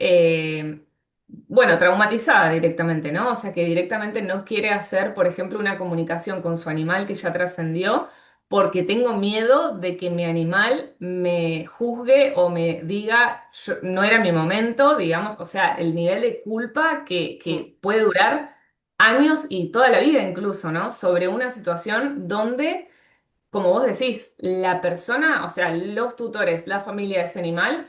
bueno, traumatizada directamente, ¿no? O sea, que directamente no quiere hacer, por ejemplo, una comunicación con su animal que ya trascendió porque tengo miedo de que mi animal me juzgue o me diga, no era mi momento, digamos, o sea, el nivel de culpa Mm. que puede durar años y toda la vida incluso, ¿no? Sobre una situación donde, como vos decís, la persona, o sea, los tutores, la familia de ese animal,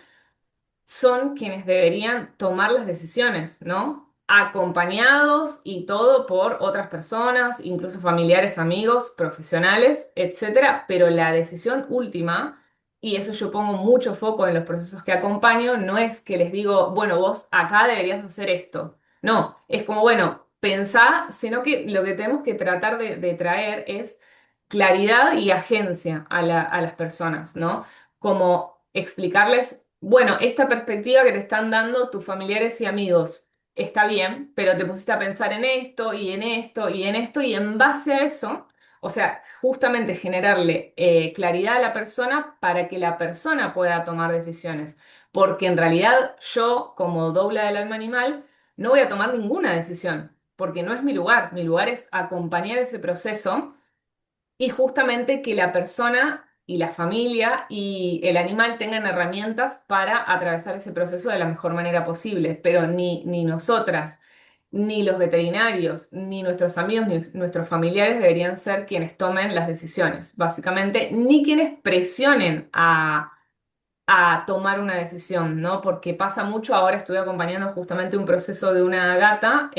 son quienes deberían tomar las decisiones, ¿no? Acompañados y todo por otras personas, incluso familiares, amigos, profesionales, etcétera, pero la decisión última, y eso yo pongo mucho foco en los procesos que acompaño, no es que les digo, bueno, vos acá deberías hacer esto. No, es como, bueno, pensá, sino que lo que tenemos que tratar de traer es claridad y agencia a las personas, ¿no? Como explicarles, bueno, esta perspectiva que te están dando tus familiares y amigos está bien, pero te pusiste a pensar en esto y en esto y en esto y en base a eso, o sea, justamente generarle claridad a la persona para que la persona pueda tomar decisiones, porque en realidad yo, como doula del alma animal, no voy a tomar ninguna decisión, porque no es mi lugar. Mi lugar es acompañar ese proceso y justamente que la persona y la familia y el animal tengan herramientas para atravesar ese proceso de la mejor manera posible. Pero ni nosotras, ni los veterinarios, ni nuestros amigos, ni nuestros familiares deberían ser quienes tomen las decisiones, básicamente, ni quienes presionen a tomar una decisión, ¿no? Porque pasa mucho, ahora estuve acompañando justamente un proceso de una gata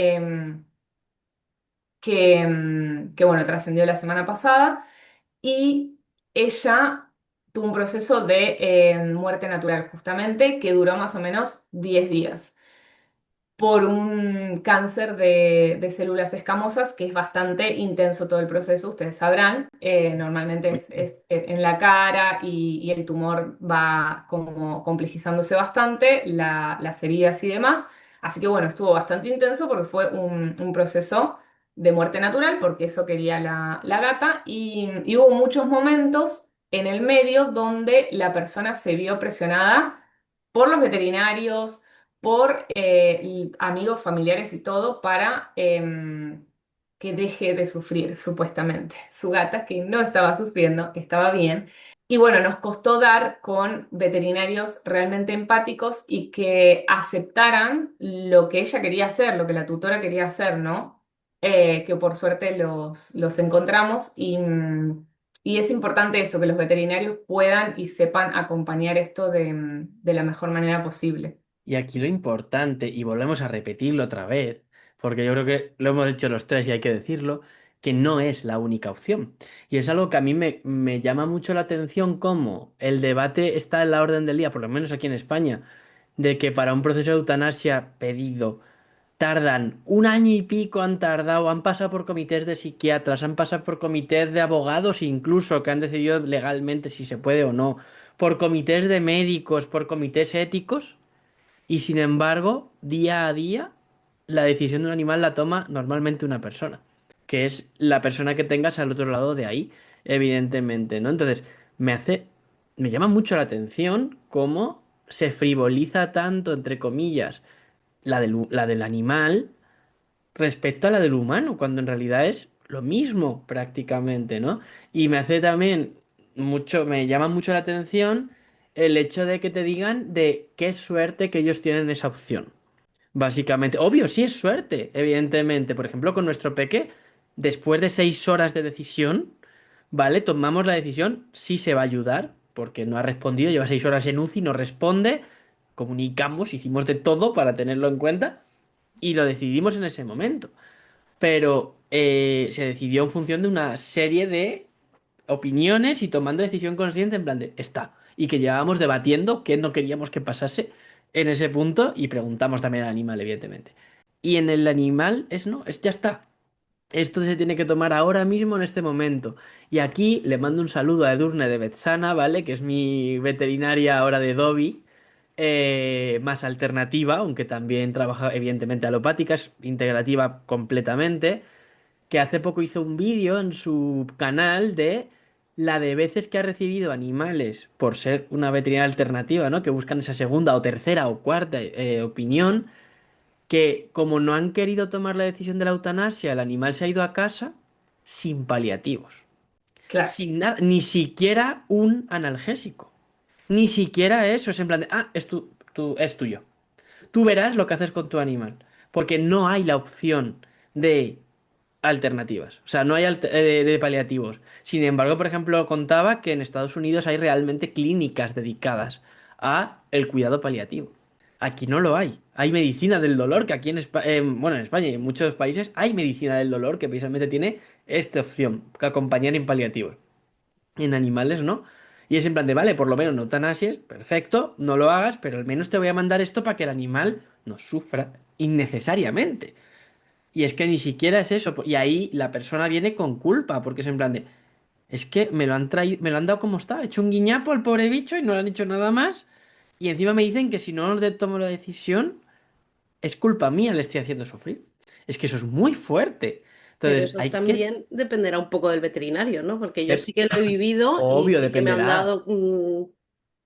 que, bueno, trascendió la semana pasada y ella tuvo un proceso de muerte natural justamente que duró más o menos 10 días por un cáncer de células escamosas que es bastante intenso todo el proceso, ustedes sabrán. Normalmente es en la cara y el tumor va como complejizándose bastante, las heridas y demás. Así que bueno, estuvo bastante intenso porque fue un proceso de muerte natural, porque eso quería la gata, y hubo muchos momentos en el medio donde la persona se vio presionada por los veterinarios, por amigos, familiares y todo, para que deje de sufrir, supuestamente. Su gata, que no estaba sufriendo, estaba bien. Y bueno, nos costó dar con veterinarios realmente empáticos y que aceptaran lo que ella quería hacer, lo que la tutora quería hacer, ¿no? Que por suerte los encontramos y es importante eso, que los veterinarios puedan y sepan acompañar esto de la mejor manera posible. Y aquí lo importante, y volvemos a repetirlo otra vez, porque yo creo que lo hemos dicho los tres y hay que decirlo, que no es la única opción. Y es algo que a mí me llama mucho la atención cómo el debate está en la orden del día, por lo menos aquí en España, de que para un proceso de eutanasia pedido tardan un año y pico, han tardado, han pasado por comités de psiquiatras, han pasado por comités de abogados incluso, que han decidido legalmente si se puede o no, por comités de médicos, por comités éticos. Y sin embargo, día a día, la decisión de un animal la toma normalmente una persona, que es la persona que tengas al otro lado de ahí, evidentemente, ¿no? Entonces, me hace, me llama mucho la atención cómo se frivoliza tanto, entre comillas, la del animal respecto a la del humano, cuando en realidad es lo mismo prácticamente, ¿no? Y me hace también mucho, me llama mucho la atención el hecho de que te digan de qué suerte que ellos tienen esa opción. Básicamente, obvio, sí es suerte, evidentemente. Por ejemplo, con nuestro peque, después de 6 horas de decisión, ¿vale? Tomamos la decisión, sí se va a ayudar, porque no ha respondido, lleva 6 horas en UCI, no responde, comunicamos, hicimos de todo para tenerlo en cuenta y lo decidimos en ese momento. Pero se decidió en función de una serie de opiniones y tomando decisión consciente en plan de está. Y que llevábamos debatiendo qué no queríamos que pasase en ese punto y preguntamos también al animal, evidentemente. Y en el animal es no, es ya está. Esto se tiene que tomar ahora mismo en este momento. Y aquí le mando un saludo a Edurne de Betsana, ¿vale? Que es mi veterinaria ahora de Dobby, más alternativa, aunque también trabaja evidentemente alopática, es integrativa completamente, que hace poco hizo un vídeo en su canal de la de veces que ha recibido animales por ser una veterinaria alternativa, ¿no? Que buscan esa segunda o tercera o cuarta opinión, que como no han querido tomar la decisión de la eutanasia, el animal se ha ido a casa sin paliativos, Claro. sin nada, ni siquiera un analgésico, ni siquiera eso, es en plan de, ah, es tuyo. Tú verás lo que haces con tu animal, porque no hay la opción de alternativas, o sea, no hay de paliativos. Sin embargo, por ejemplo, contaba que en Estados Unidos hay realmente clínicas dedicadas a el cuidado paliativo. Aquí no lo hay. Hay medicina del dolor, que aquí bueno, en España y en muchos países hay medicina del dolor que precisamente tiene esta opción, que acompañar en paliativos. En animales no. Y es en plan de, vale, por lo menos no eutanasies, perfecto, no lo hagas, pero al menos te voy a mandar esto para que el animal no sufra innecesariamente. Y es que ni siquiera es eso. Y ahí la persona viene con culpa, porque es en plan de, es que me lo han traído, me lo han dado como está, he hecho un guiñapo al pobre bicho y no le han hecho nada más. Y encima me dicen que si no tomo la decisión, es culpa mía, le estoy haciendo sufrir. Es que eso es muy fuerte. Pero Entonces, eso hay que, también dependerá un poco del veterinario, ¿no? Porque yo sí que lo he vivido y obvio, sí que me han dependerá. dado cositas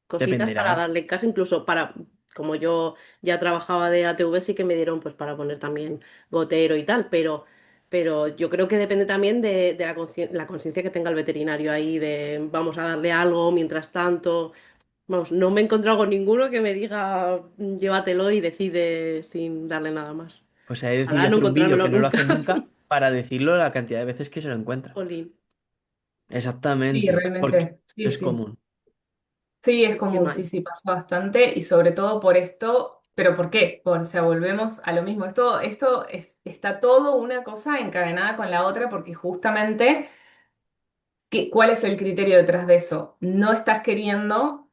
para Dependerá. darle en casa, incluso para Como yo ya trabajaba de ATV, sí que me dieron pues para poner también gotero y tal, pero yo creo que depende también de la conciencia que tenga el veterinario ahí, de vamos a darle algo mientras tanto. Vamos, no me he encontrado con ninguno que me diga llévatelo y decide sin darle nada más. Pues ahí decidí Ojalá no hacer un vídeo encontrármelo que no lo nunca. hace nunca para decirlo la cantidad de veces que se lo encuentra. Jolín, Sí, Exactamente, porque realmente, sí, es sí. común. Sí, es qué común, sí, mal. sí, pasa bastante y sobre todo por esto, pero ¿por qué? O sea, volvemos a lo mismo. Está todo una cosa encadenada con la otra porque justamente, ¿cuál es el criterio detrás de eso? No estás queriendo.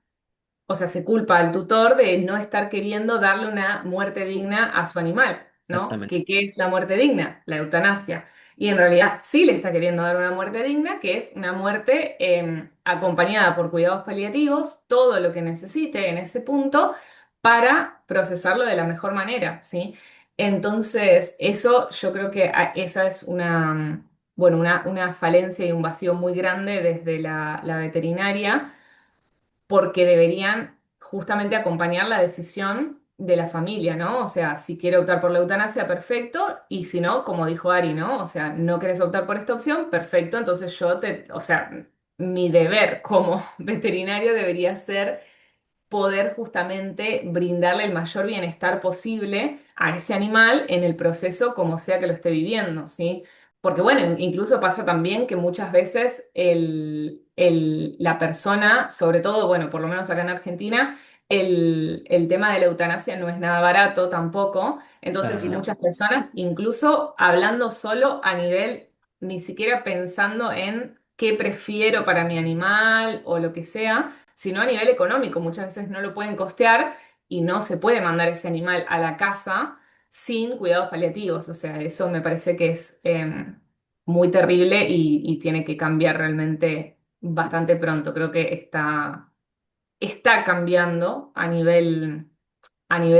O sea, se culpa al tutor de no estar queriendo darle una muerte digna a su animal, ¿no? Exactamente. ¿Qué es la muerte digna? La eutanasia. Y en realidad sí le está queriendo dar una muerte digna, que es una muerte acompañada por cuidados paliativos, todo lo que necesite en ese punto para procesarlo de la mejor manera, ¿sí? Entonces, eso yo creo que esa es bueno, una falencia y un vacío muy grande desde la veterinaria porque deberían justamente acompañar la decisión de la familia, ¿no? O sea, si quiere optar por la eutanasia, perfecto, y si no, como dijo Ari, ¿no? O sea, no querés optar por esta opción, perfecto, entonces o sea, mi deber como veterinario debería ser poder justamente brindarle el mayor bienestar posible a ese animal en el proceso como sea que lo esté viviendo, ¿sí? Porque bueno, incluso pasa también que muchas veces la persona, sobre todo, bueno, por lo menos acá en Argentina, el tema de la eutanasia no es nada barato tampoco, Para entonces nada. muchas personas, incluso hablando solo a nivel, ni siquiera pensando en qué prefiero para mi animal o lo que sea, sino a nivel económico. Muchas veces no lo pueden costear y no se puede mandar ese animal a la casa sin cuidados paliativos. O sea, eso me parece que es muy terrible y tiene que cambiar realmente bastante pronto. Creo que está cambiando a nivel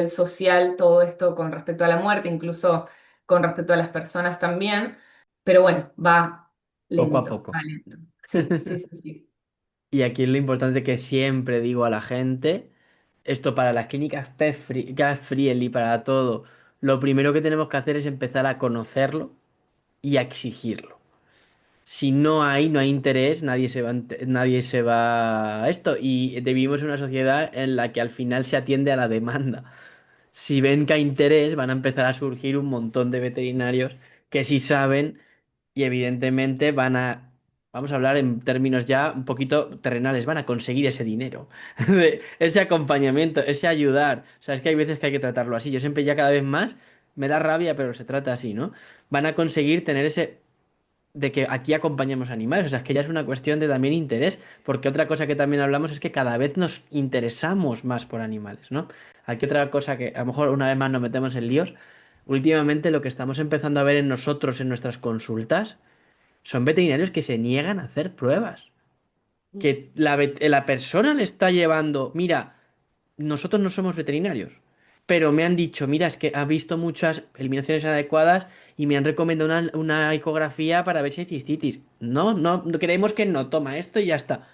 social todo esto con respecto a la muerte, incluso con respecto a las personas también. Pero bueno, Poco a va poco. lento. Sí, sí, sí, sí. Y aquí es lo importante que siempre digo a la gente, esto para las clínicas cat friendly, para todo, lo primero que tenemos que hacer es empezar a conocerlo y a exigirlo. Si no hay interés, nadie se va a esto. Y vivimos en una sociedad en la que al final se atiende a la demanda. Si ven que hay interés, van a empezar a surgir un montón de veterinarios que sí saben y evidentemente vamos a hablar en términos ya un poquito terrenales, van a conseguir ese dinero, ese acompañamiento, ese ayudar. O sea, es que hay veces que hay que tratarlo así. Yo siempre ya cada vez más me da rabia, pero se trata así, ¿no? Van a conseguir tener ese de que aquí acompañamos animales, o sea, es que ya es una cuestión de también interés, porque otra cosa que también hablamos es que cada vez nos interesamos más por animales, ¿no? Aquí otra cosa que a lo mejor una vez más nos metemos en líos, últimamente lo que estamos empezando a ver en nosotros, en nuestras consultas, son veterinarios que se niegan a hacer pruebas, que la persona le está llevando, mira, nosotros no somos veterinarios, pero me han dicho, mira, es que ha visto muchas eliminaciones inadecuadas y me han recomendado una ecografía para ver si hay cistitis. No, no, creemos que no, toma esto y ya está.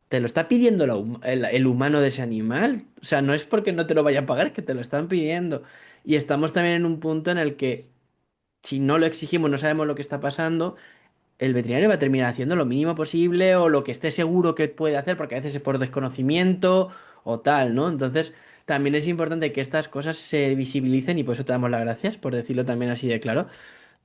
Te lo está pidiendo el humano de ese animal. O sea, no es porque no te lo vaya a pagar, es que te lo están pidiendo. Y estamos también en un punto en el que si no lo exigimos, no sabemos lo que está pasando, el veterinario va a terminar haciendo lo mínimo posible o lo que esté seguro que puede hacer, porque a veces es por desconocimiento o tal, ¿no? Entonces, también es importante que estas cosas se visibilicen y por eso te damos las gracias, por decirlo también así de claro,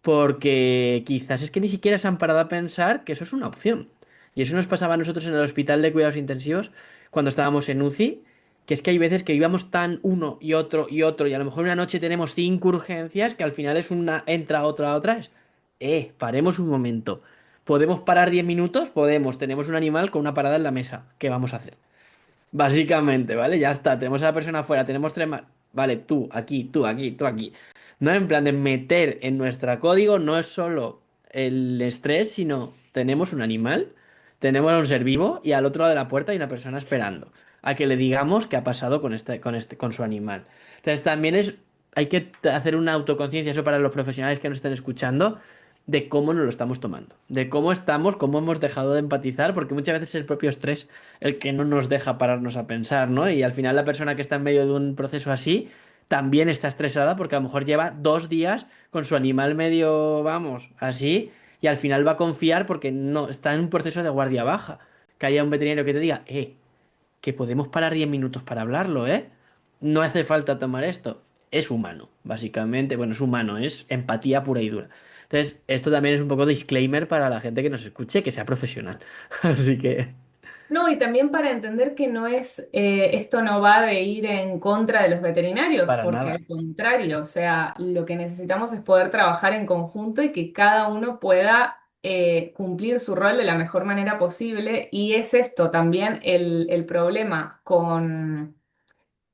porque quizás es que ni siquiera se han parado a pensar que eso es una opción. Y eso nos pasaba a nosotros en el hospital de cuidados intensivos cuando estábamos en UCI, que es que hay veces que íbamos tan uno y otro, y a lo mejor una noche tenemos 5 urgencias que al final es una, entra otra, otra, paremos un momento. ¿Podemos parar 10 minutos? Podemos. Tenemos un animal con una parada en la mesa. ¿Qué vamos a hacer? Básicamente, ¿vale? Ya está. Tenemos a la persona afuera, tenemos tres más. Vale, tú aquí, tú aquí, tú aquí. No en plan de meter en nuestro código, no es solo el estrés, sino tenemos un animal, tenemos a un ser vivo y al otro lado de la puerta hay una persona esperando a que le digamos qué ha pasado con su animal. Entonces también hay que hacer una autoconciencia, eso para los profesionales que nos estén escuchando, de cómo nos lo estamos tomando, de cómo estamos, cómo hemos dejado de empatizar, porque muchas veces es el propio estrés el que no nos deja pararnos a pensar, ¿no? Y al final la persona que está en medio de un proceso así también está estresada porque a lo mejor lleva 2 días con su animal medio, vamos, así, y al final va a confiar porque no, está en un proceso de guardia baja. Que haya un veterinario que te diga, que podemos parar 10 minutos para hablarlo, ¿eh? No hace falta tomar esto. Es humano, básicamente. Bueno, es humano, es empatía pura y dura. Entonces, esto también es un poco disclaimer para la gente que nos escuche, que sea profesional. Así que, No, y también para entender que no es, esto no va de ir en contra de los veterinarios, para porque nada. al contrario, o sea, lo que necesitamos es poder trabajar en conjunto y que cada uno pueda cumplir su rol de la mejor manera posible. Y es esto también el problema con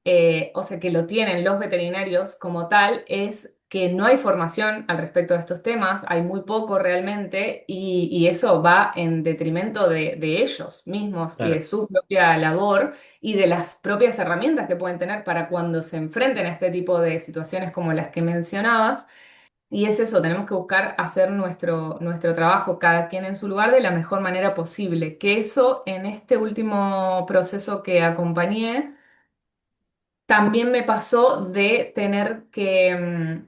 o sea, que lo tienen los veterinarios como tal, es que no hay formación al respecto de estos temas, hay muy poco realmente, y eso va en detrimento de ellos mismos y de Claro. su propia labor y de las propias herramientas que pueden tener para cuando se enfrenten a este tipo de situaciones como las que mencionabas. Y es eso, tenemos que buscar hacer nuestro trabajo, cada quien en su lugar, de la mejor manera posible. Que eso en este último proceso que acompañé, también me pasó de tener que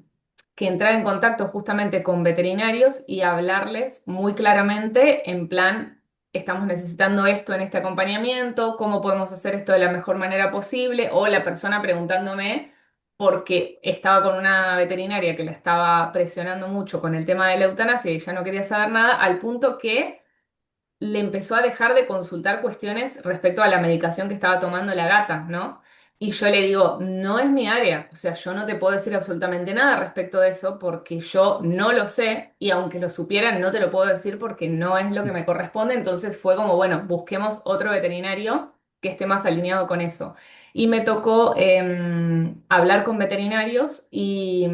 entrar en contacto justamente con veterinarios y hablarles muy claramente en plan, estamos necesitando esto en este acompañamiento, cómo podemos hacer esto de la mejor manera posible, o la persona preguntándome porque estaba con una veterinaria que la estaba presionando mucho con el tema de la eutanasia y ya no quería saber nada, al punto que le empezó a dejar de consultar cuestiones respecto a la medicación que estaba tomando la gata, ¿no? Y yo le digo, no es mi área, o sea, yo no te puedo decir absolutamente nada respecto de eso porque yo no lo sé y aunque lo supiera no te lo puedo decir porque no es lo que me corresponde, entonces fue como, bueno, busquemos otro veterinario que esté más alineado con eso. Y me tocó hablar con veterinarios y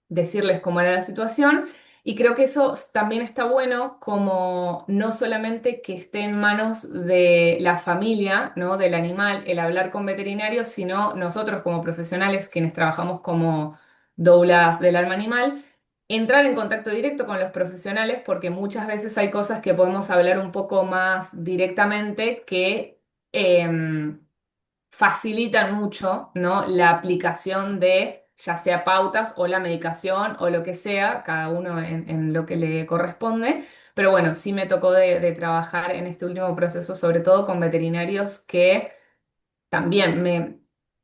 decirles cómo era la situación. Y creo que eso también está bueno, como no solamente que esté en manos de la familia, ¿no? Del animal, el hablar con veterinarios, sino nosotros como profesionales, quienes trabajamos como doulas del alma animal, entrar en contacto directo con los profesionales, porque muchas veces hay cosas que podemos hablar un poco más directamente que facilitan mucho, ¿no? La aplicación de ya sea pautas o la medicación o lo que sea, cada uno en lo que le corresponde. Pero bueno, sí me tocó de trabajar en este último proceso, sobre todo con veterinarios que también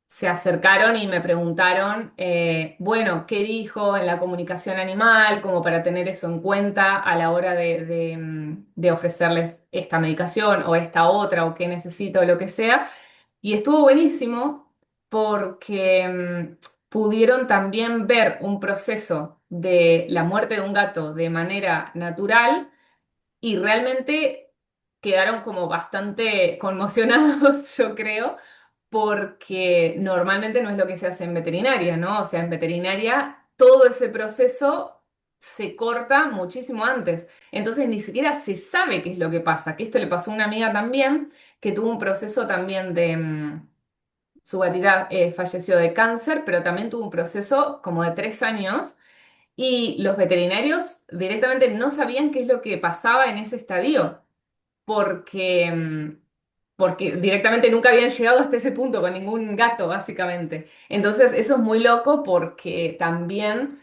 se acercaron y me preguntaron, bueno, ¿qué dijo en la comunicación animal? Como para tener eso en cuenta a la hora de ofrecerles esta medicación o esta otra o qué necesito o lo que sea. Y estuvo buenísimo porque pudieron también ver un proceso de la muerte de un gato de manera natural y realmente quedaron como bastante conmocionados, yo creo, porque normalmente no es lo que se hace en veterinaria, ¿no? O sea, en veterinaria todo ese proceso se corta muchísimo antes. Entonces ni siquiera se sabe qué es lo que pasa, que esto le pasó a una amiga también, que tuvo un proceso también de... su gatita falleció de cáncer, pero también tuvo un proceso como de 3 años y los veterinarios directamente no sabían qué es lo que pasaba en ese estadio porque, porque directamente nunca habían llegado hasta ese punto con ningún gato, básicamente. Entonces, eso es muy loco porque también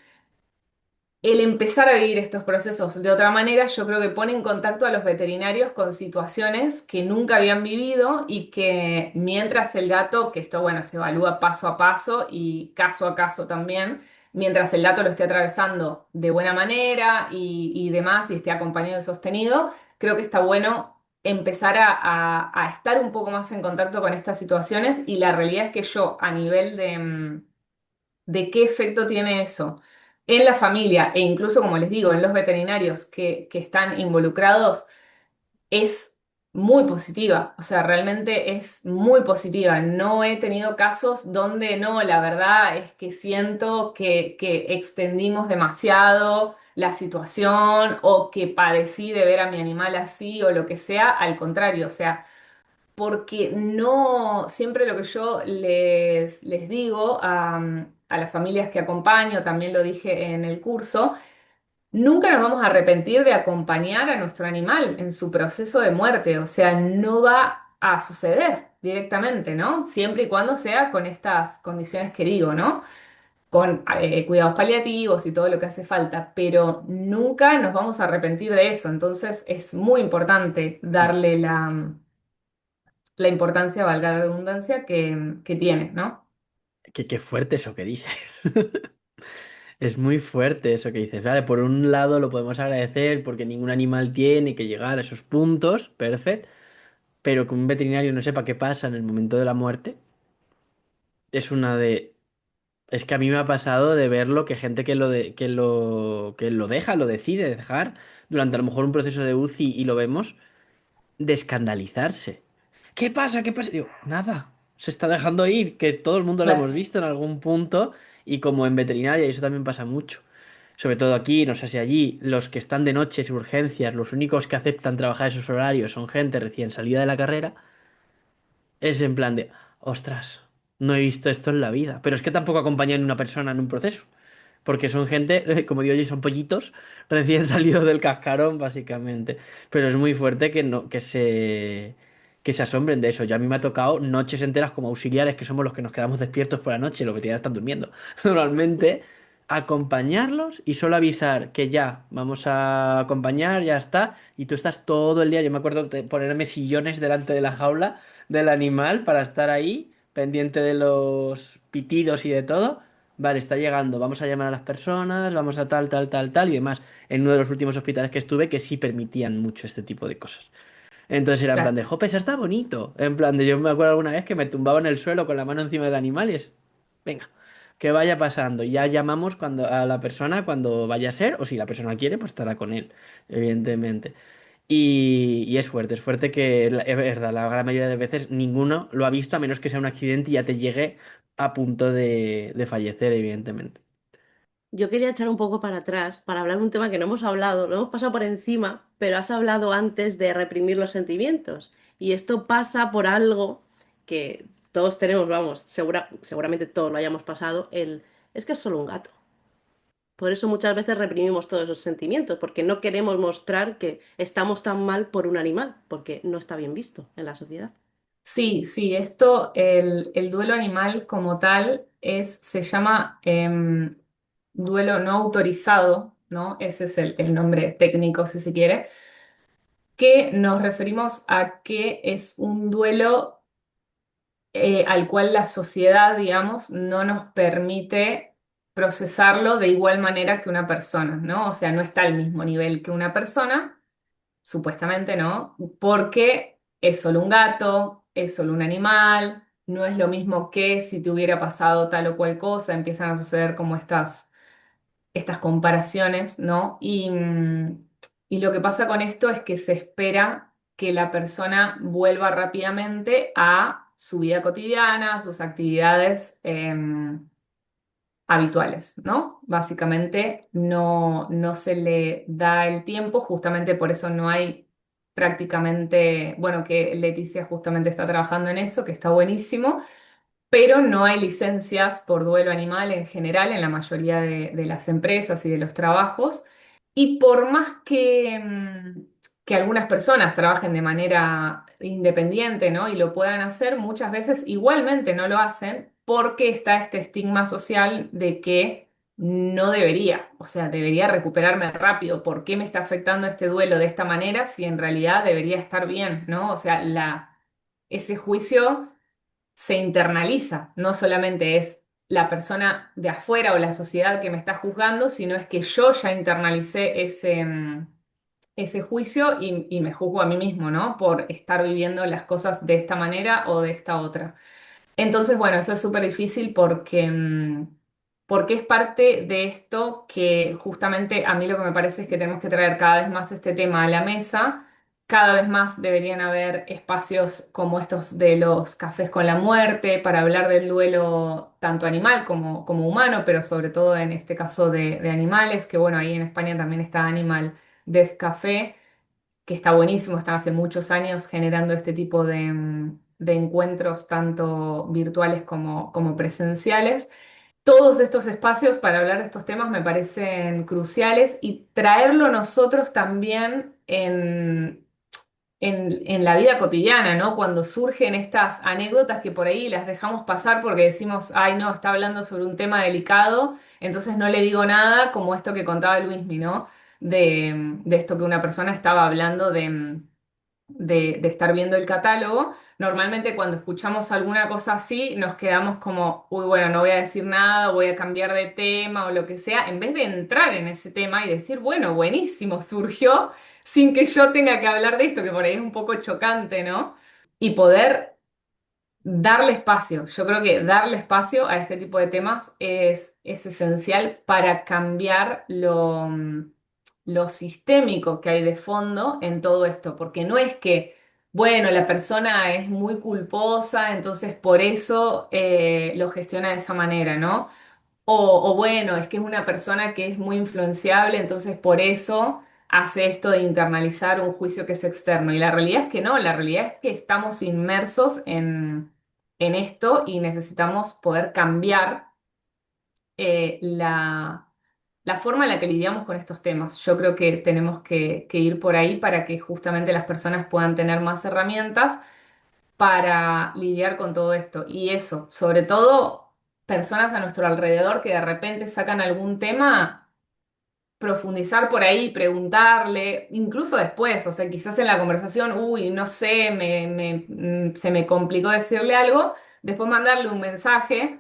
el empezar a vivir estos procesos de otra manera, yo creo que pone en contacto a los veterinarios con situaciones que nunca habían vivido y que mientras el gato, que esto, bueno, se evalúa paso a paso y caso a caso también, mientras el gato lo esté atravesando de buena manera y demás y esté acompañado y sostenido, creo que está bueno empezar a estar un poco más en contacto con estas situaciones y la realidad es que yo a nivel de qué efecto tiene eso en la familia e incluso, como les digo, en los veterinarios que están involucrados, es muy positiva. O sea, realmente es muy positiva. No he tenido casos donde no, la verdad es que siento que extendimos demasiado la situación o que padecí de ver a mi animal así o lo que sea. Al contrario, o sea, porque no, siempre lo que yo les digo a las familias que acompaño, también lo dije en el curso, nunca nos vamos a arrepentir de acompañar a nuestro animal en su proceso de muerte, o sea, no va a suceder directamente, ¿no? Siempre y cuando sea con estas condiciones que digo, ¿no? Con cuidados paliativos y todo lo que hace falta, pero nunca nos vamos a arrepentir de eso, entonces es muy importante darle la importancia, valga la redundancia, que tiene, ¿no? Qué fuerte eso que dices. Es muy fuerte eso que dices. Vale, por un lado lo podemos agradecer porque ningún animal tiene que llegar a esos puntos, perfecto, pero que un veterinario no sepa qué pasa en el momento de la muerte, es una de... Es que a mí me ha pasado de verlo que gente que lo deja, lo decide dejar durante a lo mejor un proceso de UCI y lo vemos, de escandalizarse. ¿Qué pasa? ¿Qué pasa? Digo, nada, se está dejando ir, que todo el mundo lo hemos Claro. visto en algún punto y como en veterinaria, y eso también pasa mucho. Sobre todo aquí, no sé si allí, los que están de noche sin urgencias, los únicos que aceptan trabajar esos horarios son gente recién salida de la carrera, es en plan de, ostras, no he visto esto en la vida. Pero es que tampoco acompañan a una persona en un proceso. Porque son gente, como digo yo, son pollitos recién salidos del cascarón, básicamente. Pero es muy fuerte que no, que se asombren de eso. Ya a mí me ha tocado noches enteras como auxiliares, que somos los que nos quedamos despiertos por la noche, los veterinarios están durmiendo. Normalmente, acompañarlos y solo avisar que ya vamos a acompañar, ya está. Y tú estás todo el día. Yo me acuerdo de ponerme sillones delante de la jaula del animal para estar ahí, pendiente de los pitidos y de todo. Vale, está llegando, vamos a llamar a las personas, vamos a tal, tal, tal, tal y demás. En uno de los últimos hospitales que estuve que sí permitían mucho este tipo de cosas. Entonces era en plan Claro. de, jope, eso está bonito. En plan de, yo me acuerdo alguna vez que me tumbaba en el suelo con la mano encima del animal y es, venga, que vaya pasando. Ya llamamos cuando, a la persona cuando vaya a ser, o si la persona quiere, pues estará con él, evidentemente. Y es fuerte que es verdad, la gran mayoría de veces ninguno lo ha visto a menos que sea un accidente y ya te llegue a punto de fallecer, evidentemente. Yo quería echar un poco para atrás para hablar de un tema que no hemos hablado, lo hemos pasado por encima, pero has hablado antes de reprimir los sentimientos. Y esto pasa por algo que todos tenemos, vamos, seguramente todos lo hayamos pasado, es que es solo un gato. Por eso muchas veces reprimimos todos esos sentimientos, porque no queremos mostrar que estamos tan mal por un animal, porque no está bien visto en la sociedad. Sí, sí, esto, el duelo animal como tal se llama duelo no autorizado, ¿no? Ese es el nombre técnico, si se quiere, que nos referimos a que es un duelo al cual la sociedad, digamos, no nos permite procesarlo de igual manera que una persona, ¿no? O sea, no está al mismo nivel que una persona supuestamente no, porque es solo un gato, es solo un animal, no es lo mismo que si te hubiera pasado tal o cual cosa, empiezan a suceder como estas comparaciones, ¿no? Y lo que pasa con esto es que se espera que la persona vuelva rápidamente a su vida cotidiana, a sus actividades. Habituales, ¿no? Básicamente no se le da el tiempo, justamente por eso no hay prácticamente, bueno, que Leticia justamente está trabajando en eso, que está buenísimo, pero no hay licencias por duelo animal en general en la mayoría de las empresas y de los trabajos. Y por más que algunas personas trabajen de manera independiente, ¿no? Y lo puedan hacer, muchas veces igualmente no lo hacen porque está este estigma social de que no debería, o sea, debería recuperarme rápido. ¿Por qué me está afectando este duelo de esta manera si en realidad debería estar bien, ¿no? O sea, ese juicio se internaliza, no solamente es la persona de afuera o la sociedad que me está juzgando, sino es que yo ya internalicé ese juicio y me juzgo a mí mismo, ¿no? Por estar viviendo las cosas de esta manera o de esta otra. Entonces, bueno, eso es súper difícil porque es parte de esto que justamente a mí lo que me parece es que tenemos que traer cada vez más este tema a la mesa. Cada vez más deberían haber espacios como estos de los cafés con la muerte para hablar del duelo tanto animal como humano, pero sobre todo en este caso de animales, que bueno, ahí en España también está Animal Death Café, que está buenísimo, están hace muchos años generando este tipo de encuentros tanto virtuales como presenciales. todos estos espacios para hablar de estos temas me parecen cruciales y traerlo nosotros también en la vida cotidiana, ¿no? Cuando surgen estas anécdotas que por ahí las dejamos pasar porque decimos, ay, no, está hablando sobre un tema delicado, entonces no le digo nada, como esto que contaba Luismi, ¿no? De esto que una persona estaba hablando de estar viendo el catálogo. Normalmente cuando escuchamos alguna cosa así, nos quedamos como, uy, bueno, no voy a decir nada, voy a cambiar de tema o lo que sea, en vez de entrar en ese tema y decir, bueno, buenísimo, surgió sin que yo tenga que hablar de esto, que por ahí es un poco chocante, ¿no? Y poder darle espacio. Yo creo que darle espacio a este tipo de temas es esencial para cambiar lo sistémico que hay de fondo en todo esto, porque no es que, bueno, la persona es muy culposa, entonces por eso lo gestiona de esa manera, ¿no? O bueno, es que es una persona que es muy influenciable, entonces por eso hace esto de internalizar un juicio que es externo. Y la realidad es que no, la realidad es que estamos inmersos en esto y necesitamos poder cambiar la forma en la que lidiamos con estos temas. Yo creo que tenemos que ir por ahí para que justamente las personas puedan tener más herramientas para lidiar con todo esto. Y eso, sobre todo personas a nuestro alrededor que de repente sacan algún tema, profundizar por ahí, preguntarle, incluso después, o sea, quizás en la conversación, uy, no sé, se me complicó decirle algo, después mandarle un mensaje,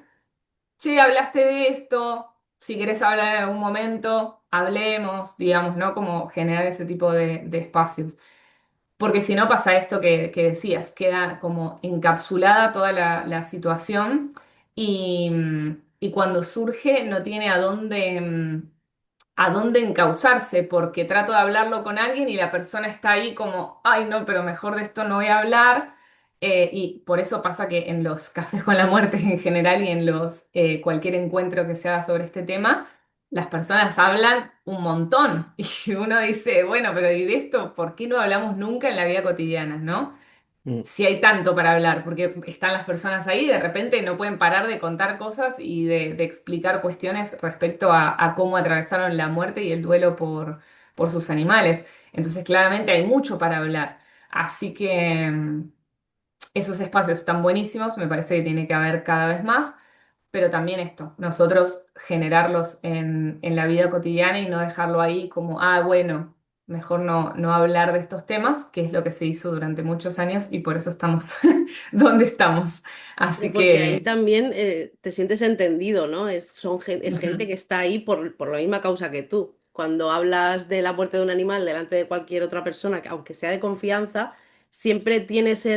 che, hablaste de esto, si querés hablar en algún momento, hablemos, digamos, ¿no? Como generar ese tipo de espacios. Porque si no pasa esto que decías, queda como encapsulada toda la situación y cuando surge no tiene a dónde encauzarse, porque trato de hablarlo con alguien y la persona está ahí como, ay no, pero mejor de esto no voy a hablar. Y por eso pasa que en los cafés con la muerte en general y en los cualquier encuentro que se haga sobre este tema, las personas hablan un montón. Y uno dice, bueno, pero ¿y de esto por qué no hablamos nunca en la vida cotidiana, no? Mm. Si hay tanto para hablar, porque están las personas ahí, de repente no pueden parar de contar cosas y de explicar cuestiones respecto a cómo atravesaron la muerte y el duelo por sus animales. Entonces, claramente hay mucho para hablar. Así que esos espacios están buenísimos, me parece que tiene que haber cada vez más, pero también esto, nosotros generarlos en la vida cotidiana y no dejarlo ahí como, ah, bueno, mejor no hablar de estos temas, que es lo que se hizo durante muchos años y por eso estamos donde estamos. Claro, Así porque ahí que también te sientes entendido, ¿no? Es gente ujú. que está ahí por la misma causa que tú. Cuando hablas de la muerte de un animal delante de cualquier otra persona, que aunque sea de confianza, siempre tienes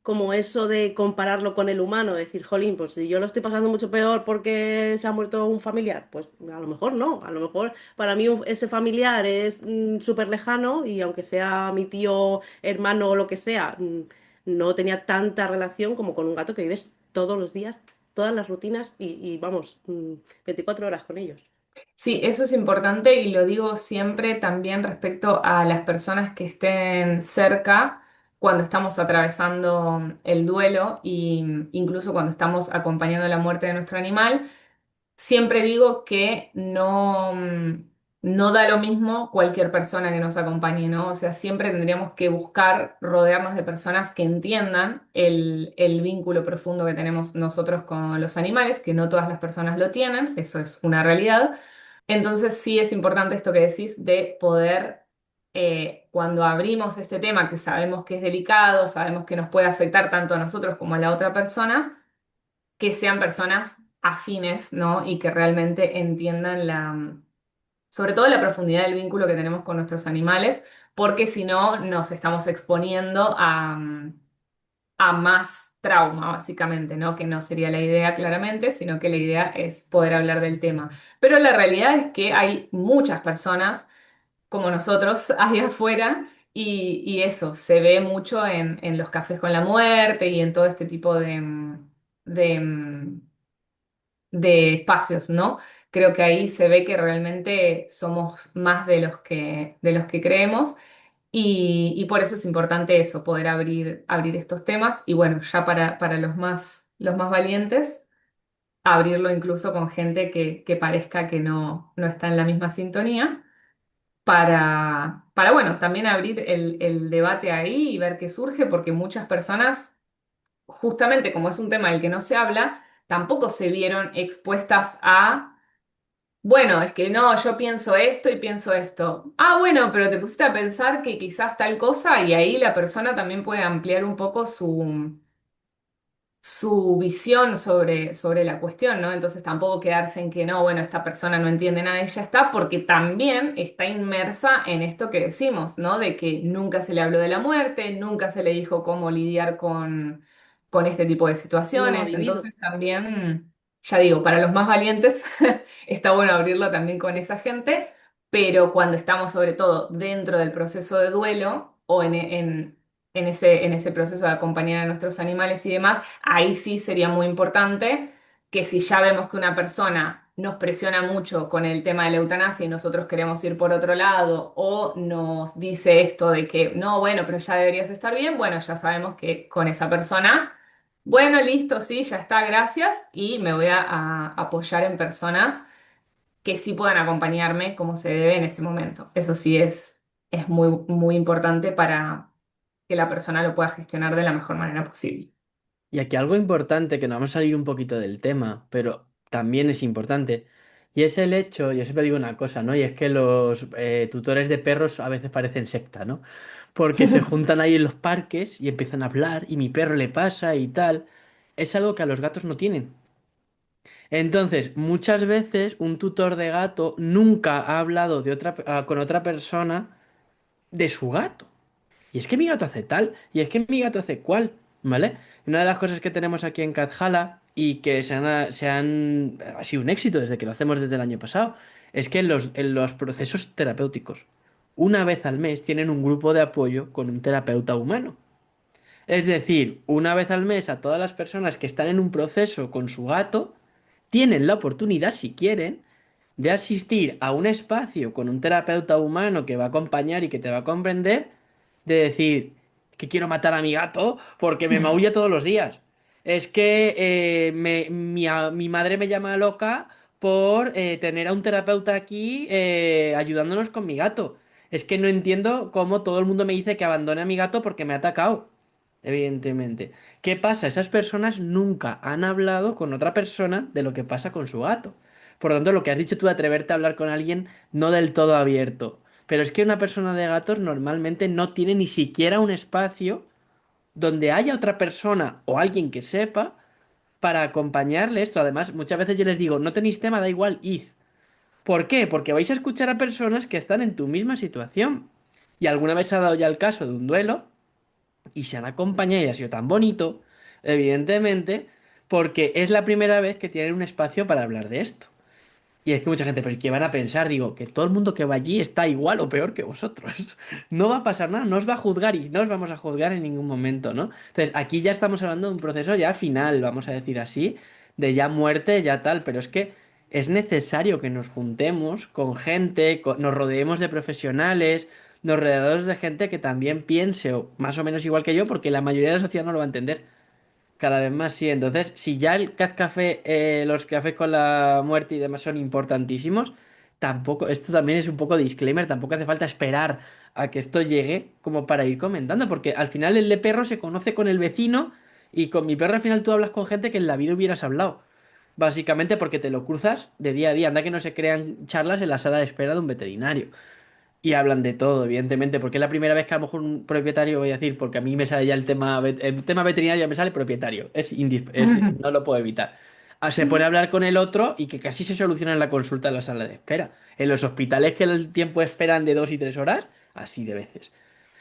como eso de compararlo con el humano, decir, jolín, pues si yo lo estoy pasando mucho peor porque se ha muerto un familiar, pues a lo mejor no, a lo mejor para mí ese familiar es súper lejano y aunque sea mi tío, hermano o lo que sea, no tenía tanta relación como con un gato que vives todos los días, todas las rutinas y vamos, 24 horas con ellos. Sí, eso es importante y lo digo siempre también respecto a las personas que estén cerca cuando estamos atravesando el duelo e incluso cuando estamos acompañando la muerte de nuestro animal. Siempre digo que no da lo mismo cualquier persona que nos acompañe, ¿no? O sea, siempre tendríamos que buscar rodearnos de personas que entiendan el vínculo profundo que tenemos nosotros con los animales, que no todas las personas lo tienen, eso es una realidad. Entonces sí es importante esto que decís de poder, cuando abrimos este tema que sabemos que es delicado, sabemos que nos puede afectar tanto a nosotros como a la otra persona, que sean personas afines, ¿no? Y que realmente entiendan sobre todo la profundidad del vínculo que tenemos con nuestros animales, porque si no nos estamos exponiendo a más trauma, básicamente, ¿no? Que no sería la idea claramente, sino que la idea es poder hablar del tema. Pero la realidad es que hay muchas personas como nosotros ahí afuera. Y eso se ve mucho en los cafés con la muerte y en todo este tipo de, de espacios, ¿no? Creo que ahí se ve que realmente somos más de los que creemos y por eso es importante eso, poder abrir estos temas y bueno, ya para los más valientes, abrirlo incluso con gente que parezca que no está en la misma sintonía, bueno, también abrir el debate ahí y ver qué surge, porque muchas personas, justamente como es un tema del que no se habla, tampoco se vieron expuestas a, bueno, es que no, yo pienso esto y pienso esto. Ah, bueno, pero te pusiste a pensar que quizás tal cosa y ahí la persona también puede ampliar un poco su visión sobre la cuestión, ¿no? Entonces tampoco quedarse en que no, bueno, esta persona no entiende nada y ya está, porque también está inmersa en esto que decimos, ¿no? De que nunca se le habló de la muerte, nunca se le dijo cómo lidiar con este tipo de No lo ha situaciones, vivido. entonces también, ya digo, para los más valientes está bueno abrirlo también con esa gente, pero cuando estamos sobre todo dentro del proceso de duelo o en ese proceso de acompañar a nuestros animales y demás, ahí sí sería muy importante que si ya vemos que una persona nos presiona mucho con el tema de la eutanasia y nosotros queremos ir por otro lado o nos dice esto de que no, bueno, pero ya deberías estar bien, bueno, ya sabemos que con esa persona, bueno, listo, sí, ya está, gracias y me voy a apoyar en personas que sí puedan acompañarme como se debe en ese momento. Eso sí es muy, muy importante para que la persona lo pueda gestionar de la mejor manera posible. Y aquí algo importante, que nos vamos a salir un poquito del tema, pero también es importante, y es el hecho, yo siempre digo una cosa, ¿no? Y es que los tutores de perros a veces parecen secta, ¿no? Porque se juntan ahí en los parques y empiezan a hablar, y mi perro le pasa y tal. Es algo que a los gatos no tienen. Entonces, muchas veces un tutor de gato nunca ha hablado con otra persona de su gato. Y es que mi gato hace tal, y es que mi gato hace cual, ¿vale? Una de las cosas que tenemos aquí en Kazjala y que ha sido un éxito desde que lo hacemos desde el año pasado, es que en los procesos terapéuticos, una vez al mes tienen un grupo de apoyo con un terapeuta humano. Es decir, una vez al mes a todas las personas que están en un proceso con su gato, tienen la oportunidad, si quieren, de asistir a un espacio con un terapeuta humano que va a acompañar y que te va a comprender, de decir que quiero matar a mi gato porque me maulla todos los días. Es que mi madre me llama loca por tener a un terapeuta aquí ayudándonos con mi gato. Es que no entiendo cómo todo el mundo me dice que abandone a mi gato porque me ha atacado. Evidentemente. ¿Qué pasa? Esas personas nunca han hablado con otra persona de lo que pasa con su gato. Por lo tanto, lo que has dicho tú de atreverte a hablar con alguien no del todo abierto. Pero es que una persona de gatos normalmente no tiene ni siquiera un espacio donde haya otra persona o alguien que sepa para acompañarle esto. Además, muchas veces yo les digo, no tenéis tema, da igual, id. ¿Por qué? Porque vais a escuchar a personas que están en tu misma situación. Y alguna vez se ha dado ya el caso de un duelo y se han acompañado y ha sido tan bonito, evidentemente, porque es la primera vez que tienen un espacio para hablar de esto. Y es que mucha gente, pero ¿qué van a pensar? Digo, que todo el mundo que va allí está igual o peor que vosotros. No va a pasar nada, no os va a juzgar y no os vamos a juzgar en ningún momento, ¿no? Entonces, aquí ya estamos hablando de un proceso ya final, vamos a decir así, de ya muerte, ya tal, pero es que es necesario que nos juntemos con gente, nos rodeemos de profesionales, nos rodeemos de gente que también piense o más o menos igual que yo, porque la mayoría de la sociedad no lo va a entender. Cada vez más sí. Entonces, si ya el café, los cafés con la muerte y demás son importantísimos, tampoco, esto también es un poco disclaimer, tampoco hace falta esperar a que esto llegue como para ir comentando, porque al final el de perro se conoce con el vecino y con mi perro al final tú hablas con gente que en la vida hubieras hablado. Básicamente porque te lo cruzas de día a día. Anda que no se crean charlas en la sala de espera de un veterinario. Y hablan de todo, evidentemente, porque es la primera vez que a lo mejor un propietario, voy a decir, porque a mí me sale ya el tema veterinario, ya me sale propietario, no lo puedo evitar. Se pone a hablar con el otro y que casi se soluciona en la consulta en la sala de espera. En los hospitales que el tiempo esperan de 2 y 3 horas, así de veces.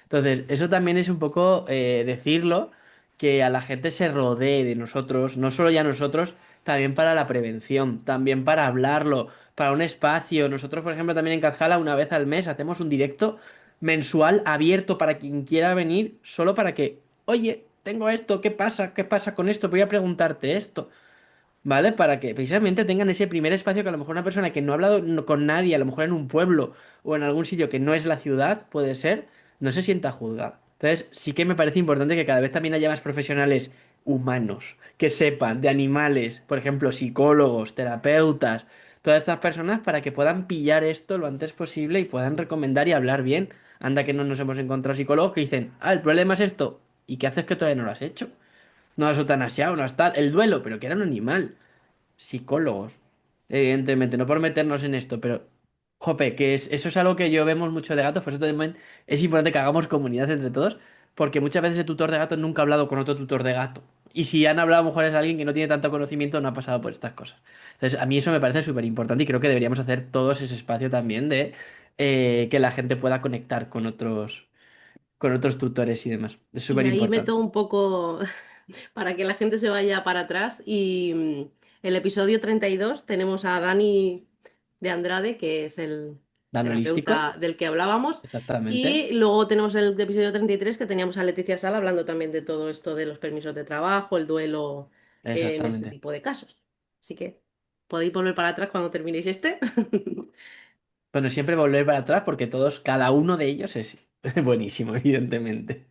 Entonces, eso también es un poco decirlo, que a la gente se rodee de nosotros, no solo ya nosotros, también para la prevención, también para hablarlo, para un espacio. Nosotros, por ejemplo, también en Kazjala, una vez al mes, hacemos un directo mensual abierto para quien quiera venir, solo para que, oye, tengo esto, ¿qué pasa? ¿Qué pasa con esto? Voy a preguntarte esto. ¿Vale? Para que precisamente tengan ese primer espacio que a lo mejor una persona que no ha hablado con nadie, a lo mejor en un pueblo o en algún sitio que no es la ciudad, puede ser, no se sienta juzgada. Entonces, sí que me parece importante que cada vez también haya más profesionales humanos, que sepan de animales, por ejemplo, psicólogos, terapeutas, todas estas personas para que puedan pillar esto lo antes posible y puedan recomendar y hablar bien. Anda que no nos hemos encontrado psicólogos que dicen, ah, el problema es esto. ¿Y qué haces que todavía no lo has hecho? No has eutanasiado, no has tal. El duelo, pero que era un animal. Psicólogos. Evidentemente, no por meternos en esto, pero. Jope, eso es algo que yo vemos mucho de gatos, por eso también es importante que hagamos comunidad entre todos, porque muchas veces el tutor de gato nunca ha hablado con otro tutor de gato. Y si han hablado, a lo mejor es alguien que no tiene tanto conocimiento, no ha pasado por estas cosas. Entonces, a mí eso me parece súper importante y creo que deberíamos hacer todos ese espacio también de que la gente pueda conectar con otros tutores y demás. Es Y súper ahí importante. meto un poco para que la gente se vaya para atrás. Y el episodio 32 tenemos a Dani de Andrade, que es el Dan holístico, terapeuta del que hablábamos. exactamente. Y luego tenemos el episodio 33 que teníamos a Leticia Sala hablando también de todo esto de los permisos de trabajo, el duelo en este Exactamente. tipo de casos. Así que podéis volver para atrás cuando terminéis este. Bueno, siempre volver para atrás porque todos, cada uno de ellos es buenísimo, evidentemente.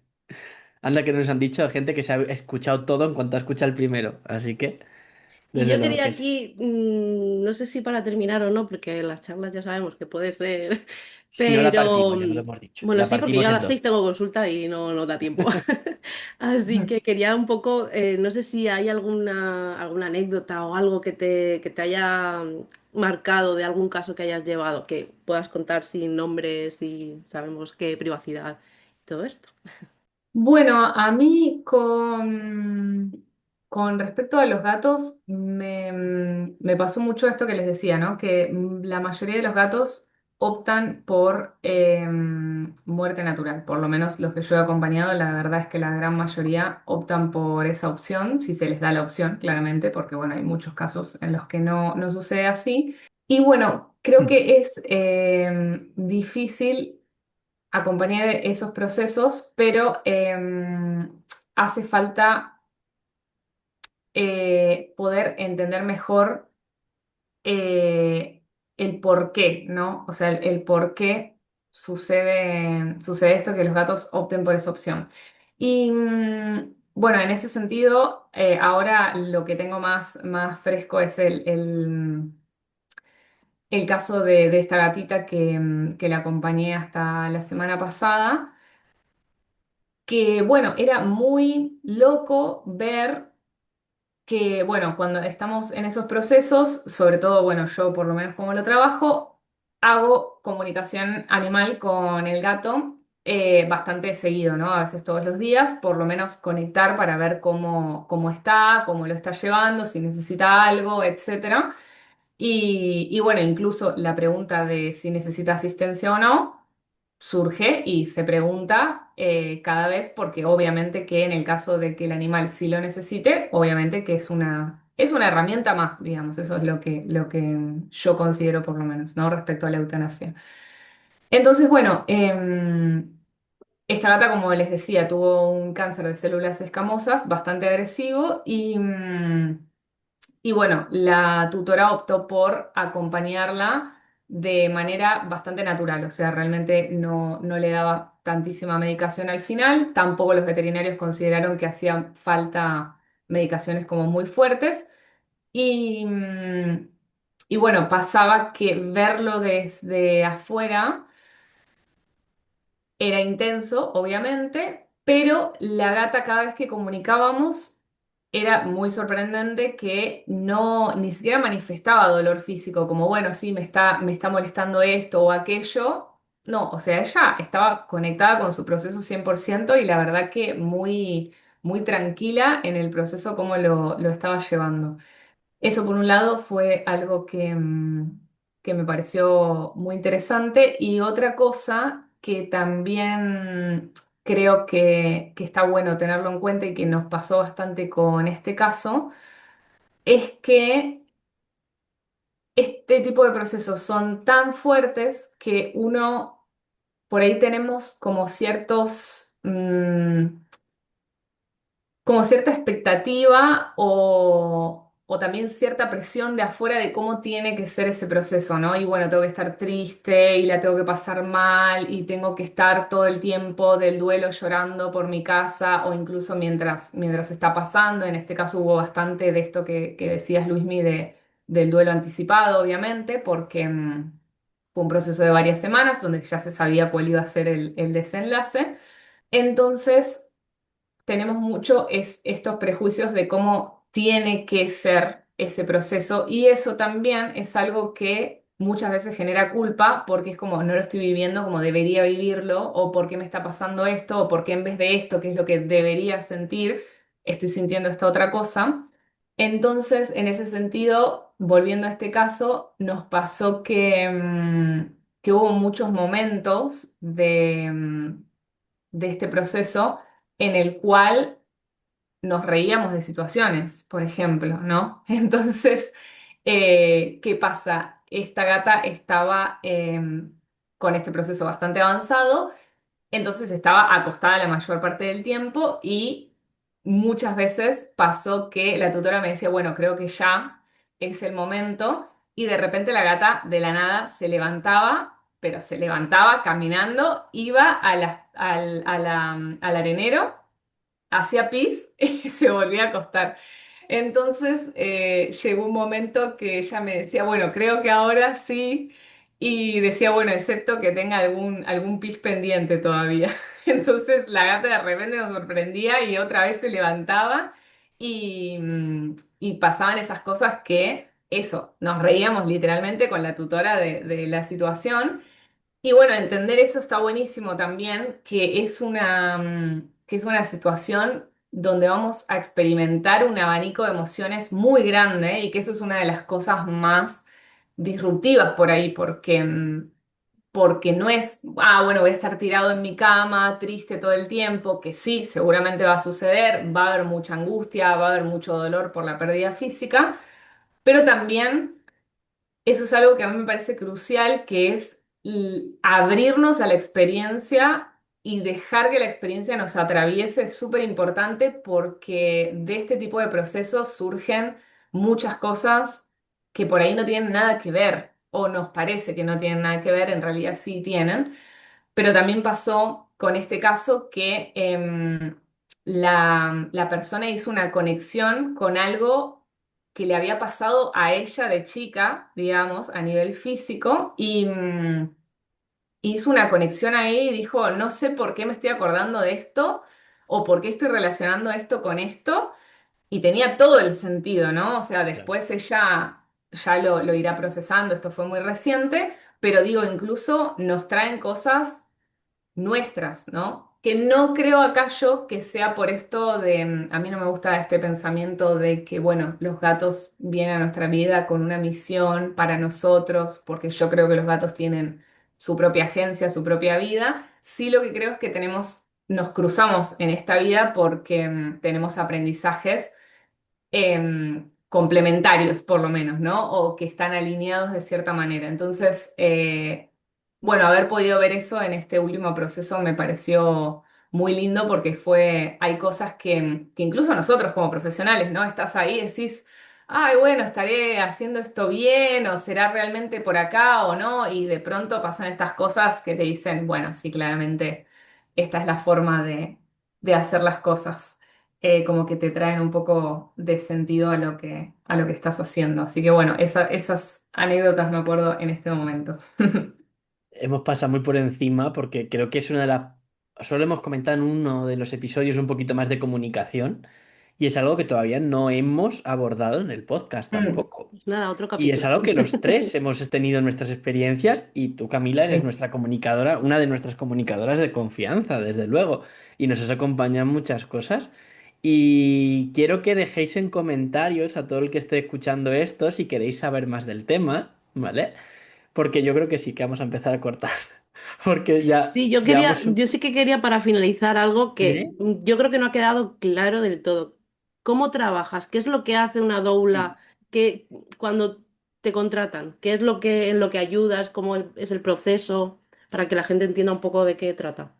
Anda que nos han dicho gente que se ha escuchado todo en cuanto escucha el primero, así que Y desde yo luego quería que sí. aquí, no sé si para terminar o no, porque las charlas ya sabemos que puede ser, Si no la pero partimos, ya lo hemos dicho. bueno, La sí, porque yo partimos a en las 6 dos. tengo consulta y no da tiempo. Así que quería un poco, no sé si hay alguna anécdota o algo que te haya marcado de algún caso que hayas llevado, que puedas contar sin nombres y sabemos qué privacidad y todo esto. Bueno, a mí con respecto a los gatos me pasó mucho esto que les decía, ¿no? Que la mayoría de los gatos optan por muerte natural, por lo menos los que yo he acompañado, la verdad es que la gran mayoría optan por esa opción, si se les da la opción, claramente, porque bueno, hay muchos casos en los que no sucede así. Y bueno, creo Mm. que es difícil acompañar esos procesos, pero hace falta poder entender mejor eh, el por qué, ¿no? O sea, el por qué sucede esto, que los gatos opten por esa opción. Y bueno, en ese sentido, ahora lo que tengo más fresco es el caso de esta gatita que la acompañé hasta la semana pasada, que bueno, era muy loco ver que, bueno, cuando estamos en esos procesos, sobre todo, bueno, yo por lo menos como lo trabajo, hago comunicación animal con el gato bastante seguido, ¿no? A veces todos los días, por lo menos conectar para ver cómo está, cómo lo está llevando, si necesita algo, etcétera. Y bueno, incluso la pregunta de si necesita asistencia o no surge y se pregunta cada vez porque obviamente que en el caso de que el animal sí lo necesite, obviamente que es una herramienta más, digamos, eso es lo que yo considero por lo menos, ¿no? Respecto a la eutanasia. Entonces, bueno, esta gata, como les decía, tuvo un cáncer de células escamosas bastante agresivo y bueno, la tutora optó por acompañarla de manera bastante natural, o sea, realmente no le daba tantísima medicación al final, tampoco los veterinarios consideraron que hacían falta medicaciones como muy fuertes y, y bueno, pasaba que verlo desde afuera era intenso, obviamente, pero la gata cada vez que comunicábamos era muy sorprendente que no, ni siquiera manifestaba dolor físico, como bueno, sí, me está molestando esto o aquello. No, o sea, ella estaba conectada con su proceso 100% y la verdad que muy, muy tranquila en el proceso como lo estaba llevando. Eso por un lado fue algo que me pareció muy interesante y otra cosa que también creo que está bueno tenerlo en cuenta y que nos pasó bastante con este caso es que este tipo de procesos son tan fuertes que uno por ahí tenemos como cierta expectativa o también cierta presión de afuera de cómo tiene que ser ese proceso, ¿no? Y bueno, tengo que estar triste y la tengo que pasar mal y tengo que estar todo el tiempo del duelo llorando por mi casa o incluso mientras está pasando. En este caso hubo bastante de esto que decías, Luismi, del duelo anticipado, obviamente, porque fue un proceso de varias semanas donde ya se sabía cuál iba a ser el desenlace. Entonces tenemos mucho estos prejuicios de cómo tiene que ser ese proceso y eso también es algo que muchas veces genera culpa porque es como no lo estoy viviendo como debería vivirlo o por qué me está pasando esto o por qué en vez de esto, que es lo que debería sentir, estoy sintiendo esta otra cosa. Entonces, en ese sentido, volviendo a este caso, nos pasó que hubo muchos momentos de este proceso en el cual nos reíamos de situaciones, por ejemplo, ¿no? Entonces, ¿qué pasa? Esta gata estaba con este proceso bastante avanzado, entonces estaba acostada la mayor parte del tiempo y muchas veces pasó que la tutora me decía, bueno, creo que ya es el momento y de repente la gata de la nada se levantaba, pero se levantaba caminando, iba al arenero, hacía pis y se volvía a acostar. Entonces llegó un momento que ella me decía, bueno, creo que ahora sí, y decía, bueno, excepto que tenga algún pis pendiente todavía. Entonces la gata de repente nos sorprendía y otra vez se levantaba y pasaban esas cosas que, eso, nos reíamos literalmente con la tutora de la situación. Y bueno, entender eso está buenísimo también, que es una situación donde vamos a experimentar un abanico de emociones muy grande y que eso es una de las cosas más disruptivas por ahí, porque no es, bueno, voy a estar tirado en mi cama, triste todo el tiempo, que sí, seguramente va a suceder, va a haber mucha angustia, va a haber mucho dolor por la pérdida física, pero también eso es algo que a mí me parece crucial, que es abrirnos a la experiencia y dejar que la experiencia nos atraviese, es súper importante porque de este tipo de procesos surgen muchas cosas que por ahí no tienen nada que ver o nos parece que no tienen nada que ver, en realidad sí tienen. Pero también pasó con este caso que la persona hizo una conexión con algo que le había pasado a ella de chica, digamos, a nivel físico, y hizo una conexión ahí y dijo, no sé por qué me estoy acordando de esto o por qué estoy relacionando esto con esto, y tenía todo el sentido, ¿no? O sea, Claro. después ella ya lo irá procesando, esto fue muy reciente, pero digo, incluso nos traen cosas nuestras, ¿no? Que no creo acá yo que sea por esto de, a mí no me gusta este pensamiento de que, bueno, los gatos vienen a nuestra vida con una misión para nosotros, porque yo creo que los gatos tienen su propia agencia, su propia vida. Sí, lo que creo es que nos cruzamos en esta vida porque tenemos aprendizajes complementarios, por lo menos, ¿no? O que están alineados de cierta manera. Entonces, bueno, haber podido ver eso en este último proceso me pareció muy lindo porque hay cosas que incluso nosotros como profesionales, ¿no? Estás ahí y decís, ay, bueno, estaré haciendo esto bien o será realmente por acá o no, y de pronto pasan estas cosas que te dicen, bueno, sí, claramente esta es la forma de hacer las cosas, como que te traen un poco de sentido a lo que estás haciendo. Así que bueno, esas anécdotas me acuerdo en este momento. Hemos pasado muy por encima porque creo que es una de las... Solo hemos comentado en uno de los episodios un poquito más de comunicación y es algo que todavía no hemos abordado en el podcast Mm, tampoco. Nada, otro Y es capítulo. algo que los tres hemos tenido en nuestras experiencias y tú, Camila, eres sí. nuestra comunicadora, una de nuestras comunicadoras de confianza, desde luego, y nos has acompañado en muchas cosas. Y quiero que dejéis en comentarios a todo el que esté escuchando esto si queréis saber más del tema, ¿vale? Porque yo creo que sí que vamos a empezar a cortar, porque ya Sí, llevamos un... yo sí que quería para finalizar algo que ¿Sí? yo creo que no ha quedado claro del todo. ¿Cómo trabajas? ¿Qué es lo que hace una doula que, cuando te contratan? ¿Qué es en lo que ayudas? ¿Cómo es el proceso? Para que la gente entienda un poco de qué trata.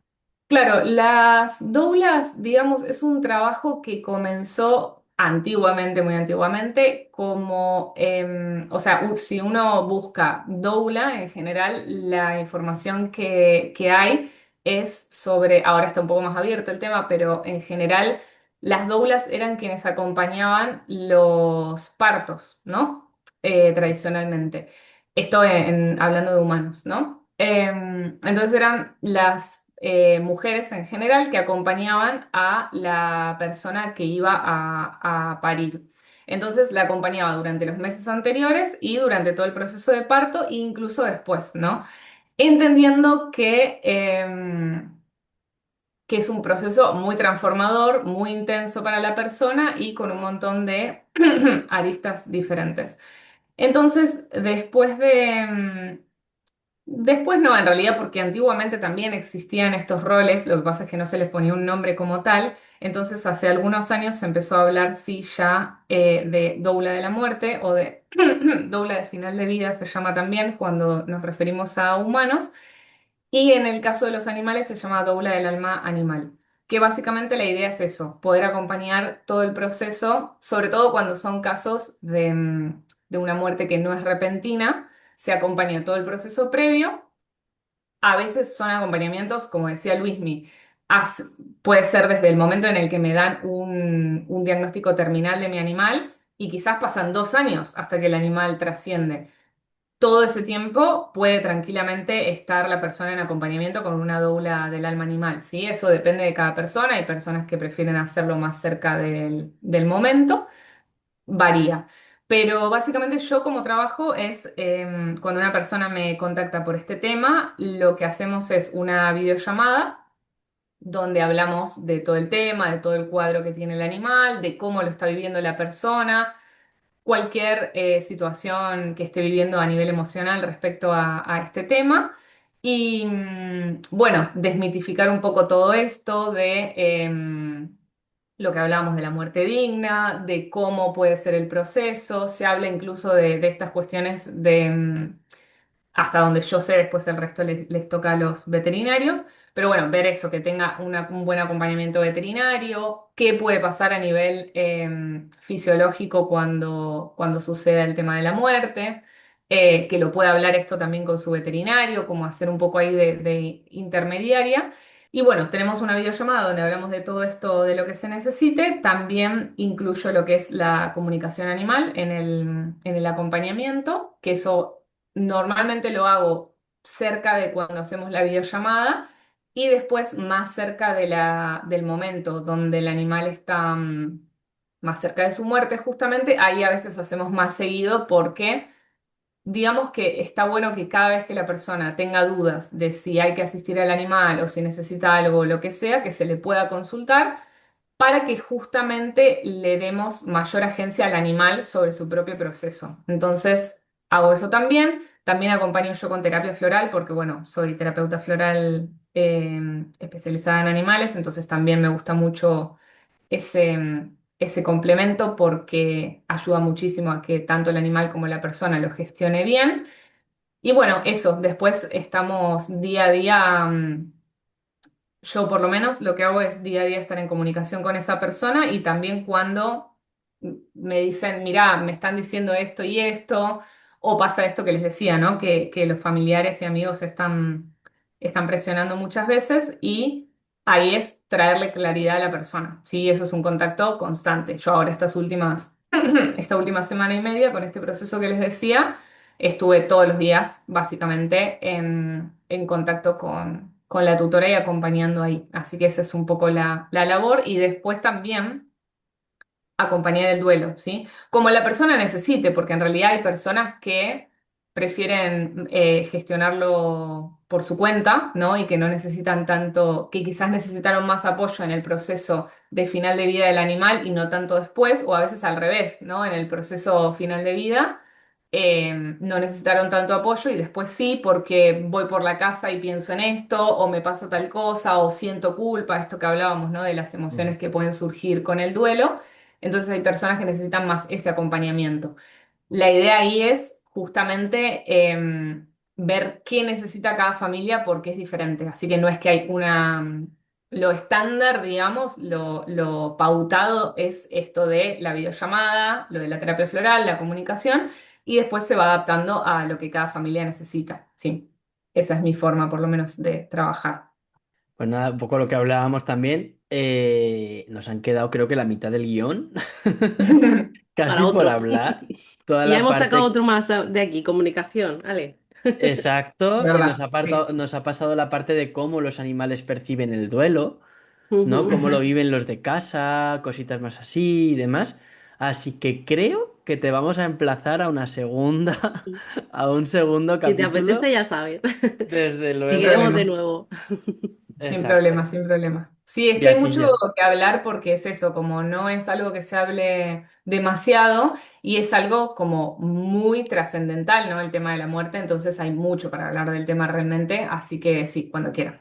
Claro, las doulas, digamos, es un trabajo que comenzó. antiguamente, muy antiguamente, como, o sea, si uno busca doula, en general, la información que hay es sobre, ahora está un poco más abierto el tema, pero en general las doulas eran quienes acompañaban los partos, ¿no? Tradicionalmente. Esto hablando de humanos, ¿no? Entonces eran las mujeres en general que acompañaban a la persona que iba a parir. Entonces la acompañaba durante los meses anteriores y durante todo el proceso de parto e incluso después, ¿no? Entendiendo que es un proceso muy transformador, muy intenso para la persona y con un montón de aristas diferentes. Entonces, después no, en realidad, porque antiguamente también existían estos roles, lo que pasa es que no se les ponía un nombre como tal, entonces hace algunos años se empezó a hablar, sí, ya de doula de la muerte o de doula de final de vida, se llama también cuando nos referimos a humanos, y en el caso de los animales se llama doula del alma animal, que básicamente la idea es eso, poder acompañar todo el proceso, sobre todo cuando son casos de una muerte que no es repentina, se acompaña todo el proceso previo. A veces son acompañamientos, como decía Luismi, as- puede ser desde el momento en el que me dan un diagnóstico terminal de mi animal y quizás pasan 2 años hasta que el animal trasciende. Todo ese tiempo puede tranquilamente estar la persona en acompañamiento con una doula del alma animal, ¿sí? Eso depende de cada persona. Hay personas que prefieren hacerlo más cerca del momento, varía. Pero básicamente yo como trabajo es, cuando una persona me contacta por este tema, lo que hacemos es una videollamada donde hablamos de todo el tema, de todo el cuadro que tiene el animal, de cómo lo está viviendo la persona, cualquier situación que esté viviendo a nivel emocional respecto a este tema. Y bueno, desmitificar un poco todo esto de lo que hablábamos de la muerte digna, de cómo puede ser el proceso. Se habla incluso de estas cuestiones hasta donde yo sé, después el resto les toca a los veterinarios, pero bueno, ver eso, que tenga un buen acompañamiento veterinario, qué puede pasar a nivel fisiológico cuando suceda el tema de la muerte, que lo pueda hablar esto también con su veterinario, como hacer un poco ahí de intermediaria. Y bueno, tenemos una videollamada donde hablamos de todo esto, de lo que se necesite. También incluyo lo que es la comunicación animal en el acompañamiento, que eso normalmente lo hago cerca de cuando hacemos la videollamada y después más cerca del momento donde el animal está más cerca de su muerte, justamente. Ahí a veces hacemos más seguido porque digamos que está bueno que cada vez que la persona tenga dudas de si hay que asistir al animal o si necesita algo o lo que sea, que se le pueda consultar para que justamente le demos mayor agencia al animal sobre su propio proceso. Entonces, hago eso también. También acompaño yo con terapia floral porque, bueno, soy terapeuta floral especializada en animales, entonces también me gusta mucho ese complemento porque ayuda muchísimo a que tanto el animal como la persona lo gestione bien. Y bueno, eso, después estamos día a día. Yo por lo menos lo que hago es día a día estar en comunicación con esa persona y también cuando me dicen, mirá, me están diciendo esto y esto, o pasa esto que les decía, ¿no? Que los familiares y amigos están presionando muchas veces y ahí es traerle claridad a la persona, ¿sí? Eso es un contacto constante. Yo ahora esta última semana y media con este proceso que les decía, estuve todos los días básicamente en contacto con la tutora y acompañando ahí. Así que esa es un poco la labor y después también acompañar el duelo, ¿sí? Como la persona necesite, porque en realidad hay personas que prefieren gestionarlo por su cuenta, ¿no? Y que no necesitan tanto, que quizás necesitaron más apoyo en el proceso de final de vida del animal y no tanto después, o a veces al revés, ¿no? En el proceso final de vida. No necesitaron tanto apoyo y después sí, porque voy por la casa y pienso en esto, o me pasa tal cosa, o siento culpa, esto que hablábamos, ¿no? De las emociones que pueden surgir con el duelo. Entonces hay personas que necesitan más ese acompañamiento. La idea ahí es justamente ver qué necesita cada familia porque es diferente. Así que no es que hay lo estándar, digamos, lo pautado es esto de la videollamada, lo de la terapia floral, la comunicación, y después se va adaptando a lo que cada familia necesita. Sí, esa es mi forma, por lo menos, de trabajar. Pues nada, un poco lo que hablábamos también. Nos han quedado creo que la mitad del guión, Para casi por otro. hablar. Toda Y ya la hemos sacado parte otro más de aquí, comunicación. Vale. exacto, ¿Verdad? Sí. nos ha pasado la parte de cómo los animales perciben el duelo, ¿no? Ujú. Cómo lo Ujú. viven los de casa, cositas más así y demás. Así que creo que te vamos a emplazar a una segunda, Sí. a un segundo Si te capítulo. apetece, ya sabes. Desde Sin luego. Seguiremos de problema. nuevo. Sin Exacto. problema, sin problema. Sí, es Y que hay así mucho ya. que hablar porque es eso, como no es algo que se hable demasiado y es algo como muy trascendental, ¿no? El tema de la muerte, entonces hay mucho para hablar del tema realmente, así que sí, cuando quieran.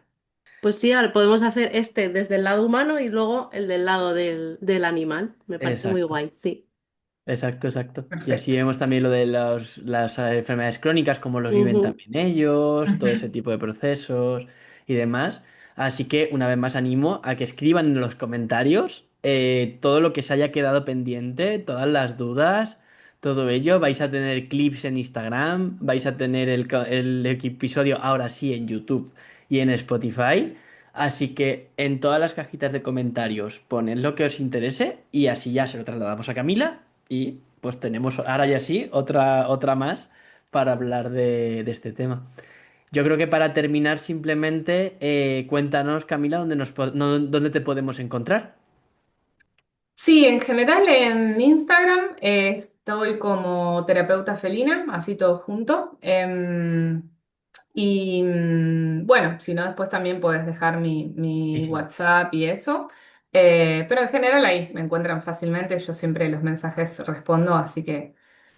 Pues sí, ahora podemos hacer este desde el lado humano y luego el del lado del animal. Me parece muy Exacto. guay, sí. Exacto, exacto. Y así Perfecto. vemos también lo de las enfermedades crónicas, cómo los viven Ujú. también ellos, todo ese Ujú. tipo de procesos y demás. Así que una vez más animo a que escriban en los comentarios todo lo que se haya quedado pendiente, todas las dudas, todo ello. Vais a tener clips en Instagram, vais a tener el episodio ahora sí en YouTube y en Spotify. Así que en todas las cajitas de comentarios poned lo que os interese y así ya se lo trasladamos a Camila y pues tenemos ahora ya sí otra más para hablar de este tema. Yo creo que para terminar simplemente cuéntanos, Camila, dónde te podemos encontrar. Sí, en general en Instagram estoy como terapeuta felina, así todo junto. Y bueno, si no, después también puedes dejar Sí, mi sí. WhatsApp y eso. Pero en general ahí me encuentran fácilmente. Yo siempre los mensajes respondo, así que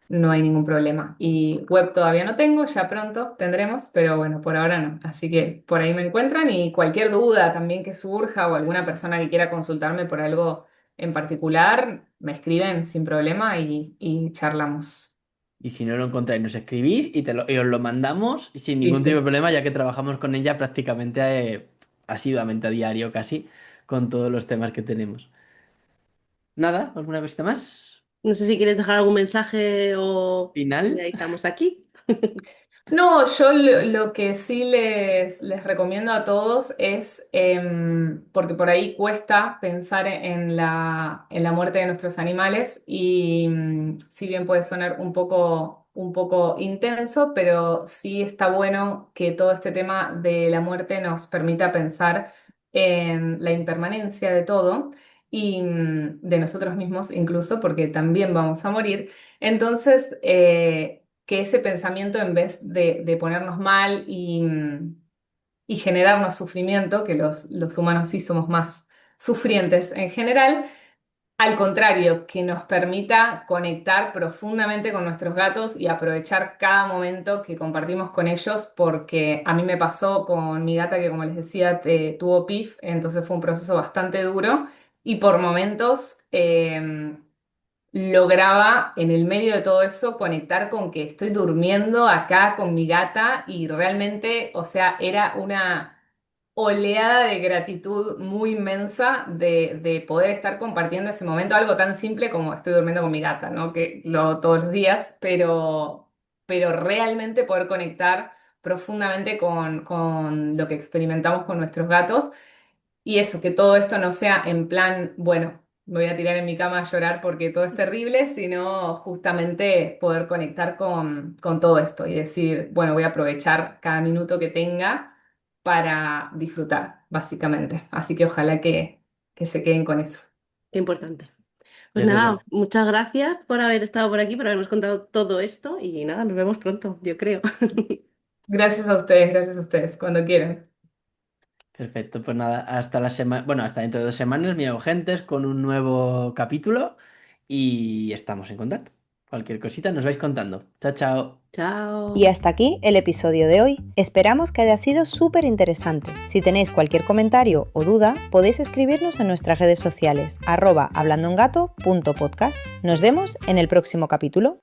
no hay ningún problema. Y web todavía no tengo, ya pronto tendremos, pero bueno, por ahora no. Así que por ahí me encuentran y cualquier duda también que surja o alguna persona que quiera consultarme por algo en particular, me escriben sin problema y charlamos. Y si no lo encontráis, nos escribís y os lo mandamos sin Sí, ningún tipo de sí. problema, ya que trabajamos con ella prácticamente asiduamente a diario casi, con todos los temas que tenemos. Nada, ¿alguna cosita más? No sé si quieres dejar algún mensaje o Final. finalizamos aquí. No, yo lo que sí les recomiendo a todos es, porque por ahí cuesta pensar en la muerte de nuestros animales y si bien puede sonar un poco intenso, pero sí está bueno que todo este tema de la muerte nos permita pensar en la impermanencia de todo y de nosotros mismos incluso, porque también vamos a morir. Entonces, que ese pensamiento en vez de ponernos mal y generarnos sufrimiento, que los humanos sí somos más sufrientes en general, al contrario, que nos permita conectar profundamente con nuestros gatos y aprovechar cada momento que compartimos con ellos, porque a mí me pasó con mi gata que, como les decía, tuvo PIF, entonces fue un proceso bastante duro y por momentos lograba en el medio de todo eso conectar con que estoy durmiendo acá con mi gata y realmente, o sea, era una oleada de gratitud muy inmensa de poder estar compartiendo ese momento, algo tan simple como estoy durmiendo con mi gata, ¿no? Que lo hago todos los días, pero realmente poder conectar profundamente con lo que experimentamos con nuestros gatos y eso, que todo esto no sea en plan, bueno, me voy a tirar en mi cama a llorar porque todo es terrible, sino justamente poder conectar con todo esto y decir, bueno, voy a aprovechar cada minuto que tenga para disfrutar, básicamente. Así que ojalá que se queden con eso. Qué importante. Pues Desde nada, luego. muchas gracias por haber estado por aquí, por habernos contado todo esto y nada, nos vemos pronto, yo creo. Gracias a ustedes, cuando quieran. Perfecto, pues nada, hasta la semana, bueno, hasta dentro de 2 semanas, mi gentes, con un nuevo capítulo y estamos en contacto. Cualquier cosita nos vais contando. Chao, chao. Y Chao. hasta aquí el episodio de hoy. Esperamos que haya sido súper interesante. Si tenéis cualquier comentario o duda, podéis escribirnos en nuestras redes sociales, @hablandoengato.podcast. Nos vemos en el próximo capítulo.